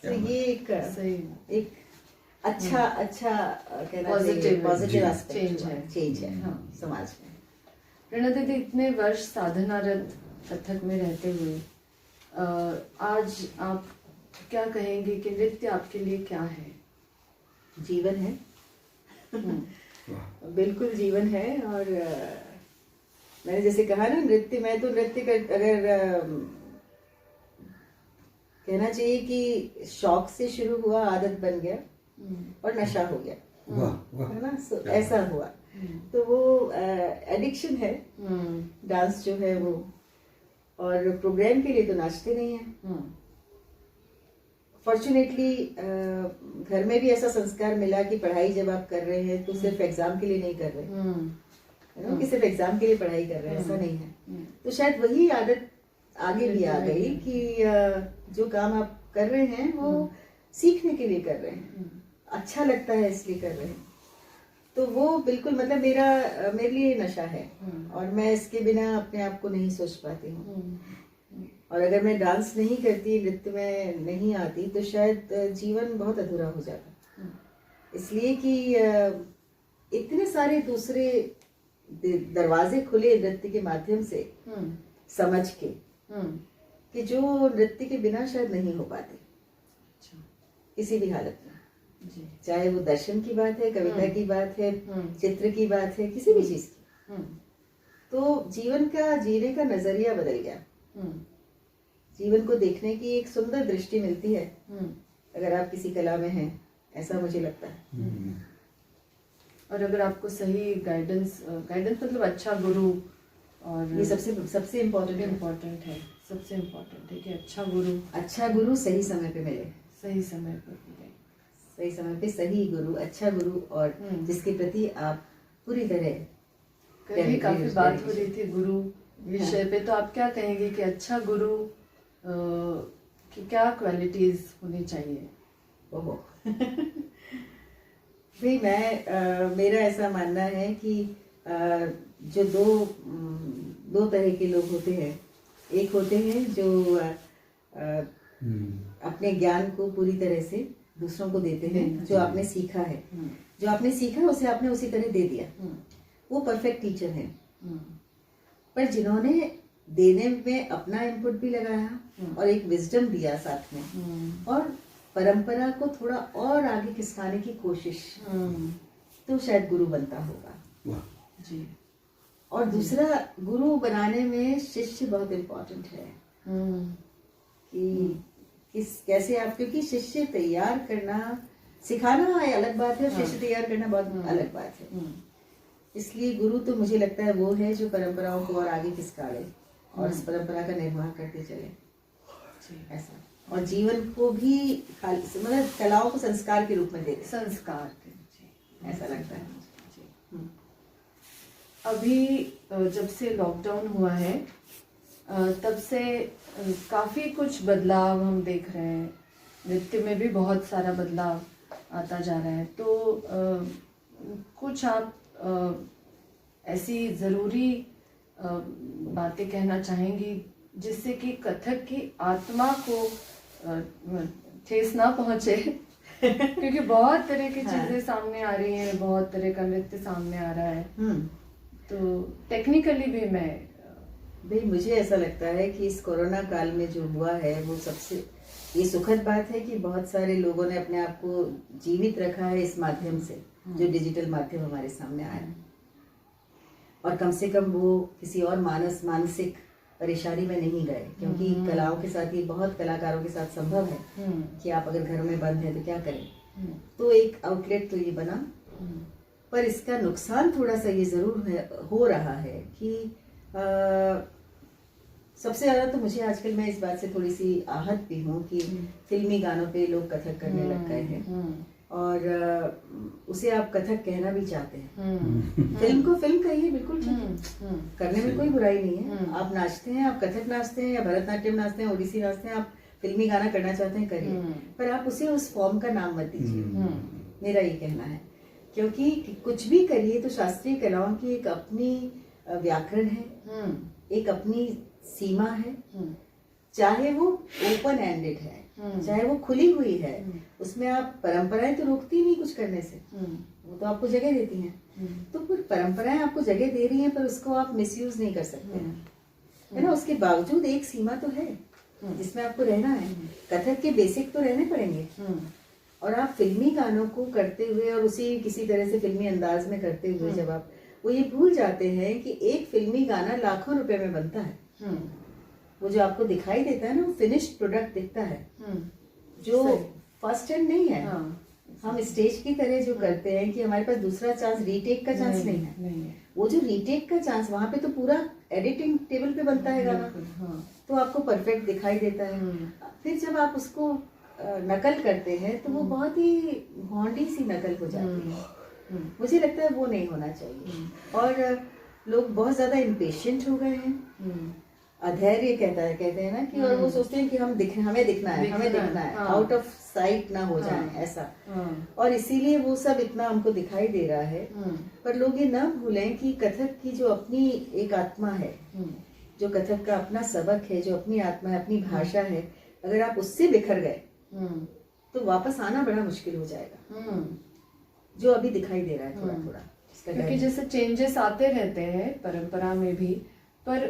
Speaker 2: तो ये एक अच्छा कहना चाहिए पॉजिटिव एस्पेक्ट चेंज है समाज में।
Speaker 1: प्रेरणा दीदी, इतने वर्ष साधनारत कथक में रहते हुए आज आप क्या कहेंगे कि नृत्य आपके लिए क्या है?
Speaker 2: जीवन है बिल्कुल जीवन है। और मैंने जैसे कहा ना, नृत्य, मैं तो नृत्य कर, अगर कहना चाहिए कि शौक से शुरू हुआ, आदत बन गया और नशा हो गया, है ना, ऐसा हुआ। तो वो एडिक्शन है डांस जो है वो। और प्रोग्राम के लिए तो नाचते नहीं है। फॉर्चुनेटली घर में भी ऐसा संस्कार मिला कि पढ़ाई जब आप कर रहे हैं तो सिर्फ एग्जाम के लिए नहीं कर रहे, है ना, कि सिर्फ एग्जाम के लिए पढ़ाई कर रहे हैं, ऐसा नहीं है। तो शायद वही आदत आगे भी आ गई कि जो काम आप कर रहे हैं वो सीखने के लिए कर रहे हैं, अच्छा लगता है इसलिए कर रहे हैं। तो वो बिल्कुल, मतलब मेरे लिए नशा है और मैं इसके बिना अपने आप को नहीं सोच पाती हूँ। और अगर मैं डांस नहीं करती, नृत्य में नहीं आती, तो शायद जीवन बहुत अधूरा हो जाता। इसलिए कि इतने सारे दूसरे दरवाजे खुले नृत्य के माध्यम से, समझ के, कि जो नृत्य के बिना शायद नहीं हो पाते
Speaker 1: अच्छा
Speaker 2: किसी भी हालत में,
Speaker 1: जी
Speaker 2: चाहे वो दर्शन की बात है, कविता की बात है, चित्र की बात है, किसी भी चीज की। तो जीवन का जीने का नजरिया बदल गया, जीवन को देखने की एक सुंदर दृष्टि मिलती है अगर आप किसी कला में हैं, ऐसा मुझे लगता है।
Speaker 1: और अगर आपको सही गाइडेंस मतलब अच्छा गुरु, और
Speaker 2: ये सबसे इम्पोर्टेंट
Speaker 1: है, सबसे इम्पोर्टेंट है कि अच्छा गुरु
Speaker 2: सही समय पे मिले,
Speaker 1: सही समय पर मिले,
Speaker 2: सही समय पे सही गुरु, अच्छा गुरु, और जिसके प्रति आप पूरी तरह।
Speaker 1: कभी काफी बात हो रही थी गुरु विषय पे, तो आप क्या कहेंगे कि अच्छा गुरु की क्या क्वालिटीज होनी चाहिए?
Speaker 2: ओहो भाई मेरा ऐसा मानना है कि जो दो तरह के लोग होते हैं। एक होते हैं जो अपने ज्ञान को पूरी तरह से दूसरों को देते हैं, जो आपने सीखा है, जो आपने सीखा उसे आपने उसी तरह दे दिया, वो परफेक्ट टीचर है। पर जिन्होंने देने में अपना इनपुट भी लगाया और एक विजडम दिया साथ में, और परंपरा को थोड़ा और आगे खिसकाने की कोशिश, तो शायद गुरु बनता होगा जी। और दूसरा, गुरु बनाने में शिष्य बहुत इम्पोर्टेंट है कि कैसे आप, क्योंकि शिष्य तैयार करना, सिखाना है अलग बात है, और शिष्य तैयार करना बहुत अलग बात है। इसलिए गुरु तो मुझे लगता है वो है जो परंपराओं को और आगे खिसकाए और इस परंपरा का निर्वाह करते चले, ऐसा। और जीवन को भी मतलब कलाओं को संस्कार के रूप में दे,
Speaker 1: संस्कार
Speaker 2: ऐसा लगता है।
Speaker 1: अभी जब से लॉकडाउन हुआ है तब से काफ़ी कुछ बदलाव हम देख रहे हैं, नृत्य में भी बहुत सारा बदलाव आता जा रहा है। तो कुछ आप ऐसी ज़रूरी बातें कहना चाहेंगी जिससे कि कथक की आत्मा को ठेस ना पहुँचे क्योंकि बहुत तरह की चीज़ें सामने आ रही हैं, बहुत तरह का नृत्य सामने आ रहा है। तो टेक्निकली भी
Speaker 2: भाई मुझे ऐसा लगता है कि इस कोरोना काल में जो हुआ है वो सबसे ये सुखद बात है कि बहुत सारे लोगों ने अपने आप को जीवित रखा है इस माध्यम से, जो डिजिटल माध्यम हमारे सामने आया, और कम से कम वो किसी और मानसिक परेशानी में नहीं गए, क्योंकि कलाओं के साथ, ये बहुत कलाकारों के साथ संभव है कि आप अगर घर में बंद हैं तो क्या करें। तो एक आउटलेट तो ये बना, पर इसका नुकसान थोड़ा सा ये जरूर हो रहा है कि सबसे ज्यादा तो मुझे आजकल, मैं इस बात से थोड़ी सी आहत भी हूँ कि फिल्मी गानों पे लोग कथक करने लग गए हैं, और उसे आप कथक कहना भी चाहते हैं। फिल्म को फिल्म कहिए, बिल्कुल ठीक है, करने में कोई बुराई नहीं है। आप नाचते हैं, आप कथक नाचते हैं या भरतनाट्यम नाचते हैं, ओडिसी नाचते हैं, आप फिल्मी गाना करना चाहते हैं, करिए, पर आप उसे उस फॉर्म का नाम मत दीजिए, मेरा ये कहना है। क्योंकि कुछ भी करिए तो शास्त्रीय कलाओं की एक अपनी व्याकरण है, एक अपनी सीमा है, चाहे वो ओपन एंडेड है, चाहे वो खुली हुई है, उसमें आप परंपराएं तो रोकती नहीं कुछ करने से, वो तो आपको जगह देती हैं। तो फिर परंपराएं आपको जगह दे रही हैं, पर उसको आप मिसयूज नहीं कर सकते, है ना। उसके बावजूद एक सीमा तो है जिसमें आपको रहना है। कथक के बेसिक तो रहने पड़ेंगे, और आप फिल्मी गानों को करते हुए और उसी किसी तरह से फिल्मी अंदाज में करते हुए जब आप, वो ये भूल जाते हैं कि एक फिल्मी गाना लाखों रुपए में बनता है। वो जो आपको दिखाई देता है ना, वो फिनिश्ड प्रोडक्ट दिखता है, जो फर्स्ट हैंड नहीं है। हम स्टेज की तरह जो करते हैं कि हमारे पास दूसरा चांस, रीटेक का चांस नहीं है। वो जो रीटेक का चांस, वहां पे तो पूरा एडिटिंग टेबल पे बनता है गाना, तो आपको परफेक्ट दिखाई देता है। फिर जब आप उसको नकल करते हैं तो वो बहुत ही भौंडी सी नकल हो जाती है। मुझे लगता है वो नहीं होना चाहिए। और लोग बहुत ज्यादा इम्पेशेंट हो गए हैं, अधैर्य कहते हैं ना कि, और वो सोचते हैं कि हमें दिखना है, आउट ऑफ साइट ना हो जाए, ऐसा। और इसीलिए वो सब इतना हमको दिखाई दे रहा है। पर लोग ये ना भूलें कि कथक की जो अपनी एक आत्मा है, जो कथक का अपना सबक है, जो अपनी आत्मा है, अपनी भाषा है, अगर आप उससे बिखर गए तो वापस आना बड़ा मुश्किल हो जाएगा, जो अभी दिखाई दे रहा है थोड़ा थोड़ा।
Speaker 1: क्योंकि जैसे चेंजेस आते रहते हैं परंपरा में भी, पर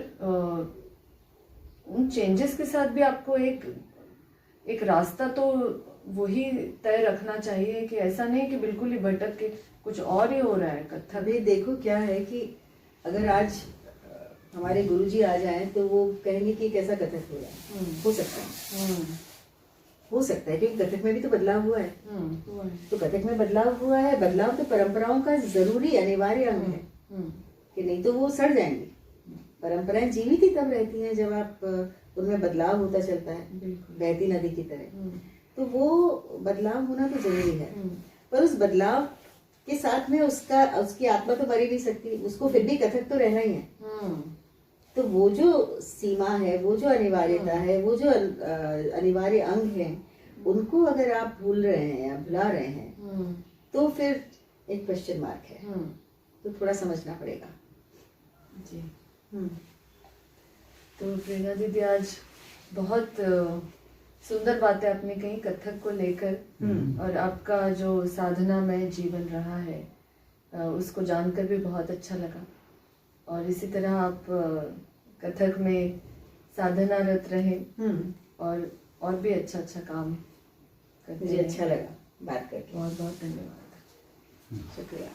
Speaker 1: उन चेंजेस के साथ भी आपको एक रास्ता तो वही तय रखना चाहिए कि ऐसा नहीं कि बिल्कुल ही भटक के कुछ और ही हो रहा है कथक।
Speaker 2: अभी देखो क्या है कि अगर आज हमारे गुरुजी आ जाएं तो वो कहेंगे कि कैसा कथक हो रहा है। हो सकता है, हो सकता है, क्योंकि कथक में भी तो बदलाव हुआ है। तो कथक में बदलाव हुआ है, बदलाव तो परंपराओं का जरूरी अनिवार्य अंग है कि नहीं तो वो सड़ जाएंगी। परंपराएं जीवित ही तब रहती हैं जब आप उनमें बदलाव होता चलता है, बहती नदी की तरह। तो वो बदलाव होना तो जरूरी है, पर उस बदलाव के साथ में उसकी आत्मा तो मरी नहीं सकती, उसको फिर भी कथक तो रहना ही है। तो वो जो सीमा है, वो जो अनिवार्यता है, वो जो अनिवार्य अंग है, उनको अगर आप भूल रहे हैं या भुला रहे हैं तो फिर एक क्वेश्चन मार्क है। तो थोड़ा समझना पड़ेगा
Speaker 1: जी। तो प्रेरणा दीदी, आज बहुत सुंदर बातें आपने कही कथक को लेकर, और आपका जो साधना में जीवन रहा है उसको जानकर भी बहुत अच्छा लगा। और इसी तरह आप कथक में साधनारत रहें और भी अच्छा काम करते
Speaker 2: मुझे
Speaker 1: रहें।
Speaker 2: अच्छा लगा बात करके।
Speaker 1: बहुत बहुत धन्यवाद।
Speaker 2: शुक्रिया।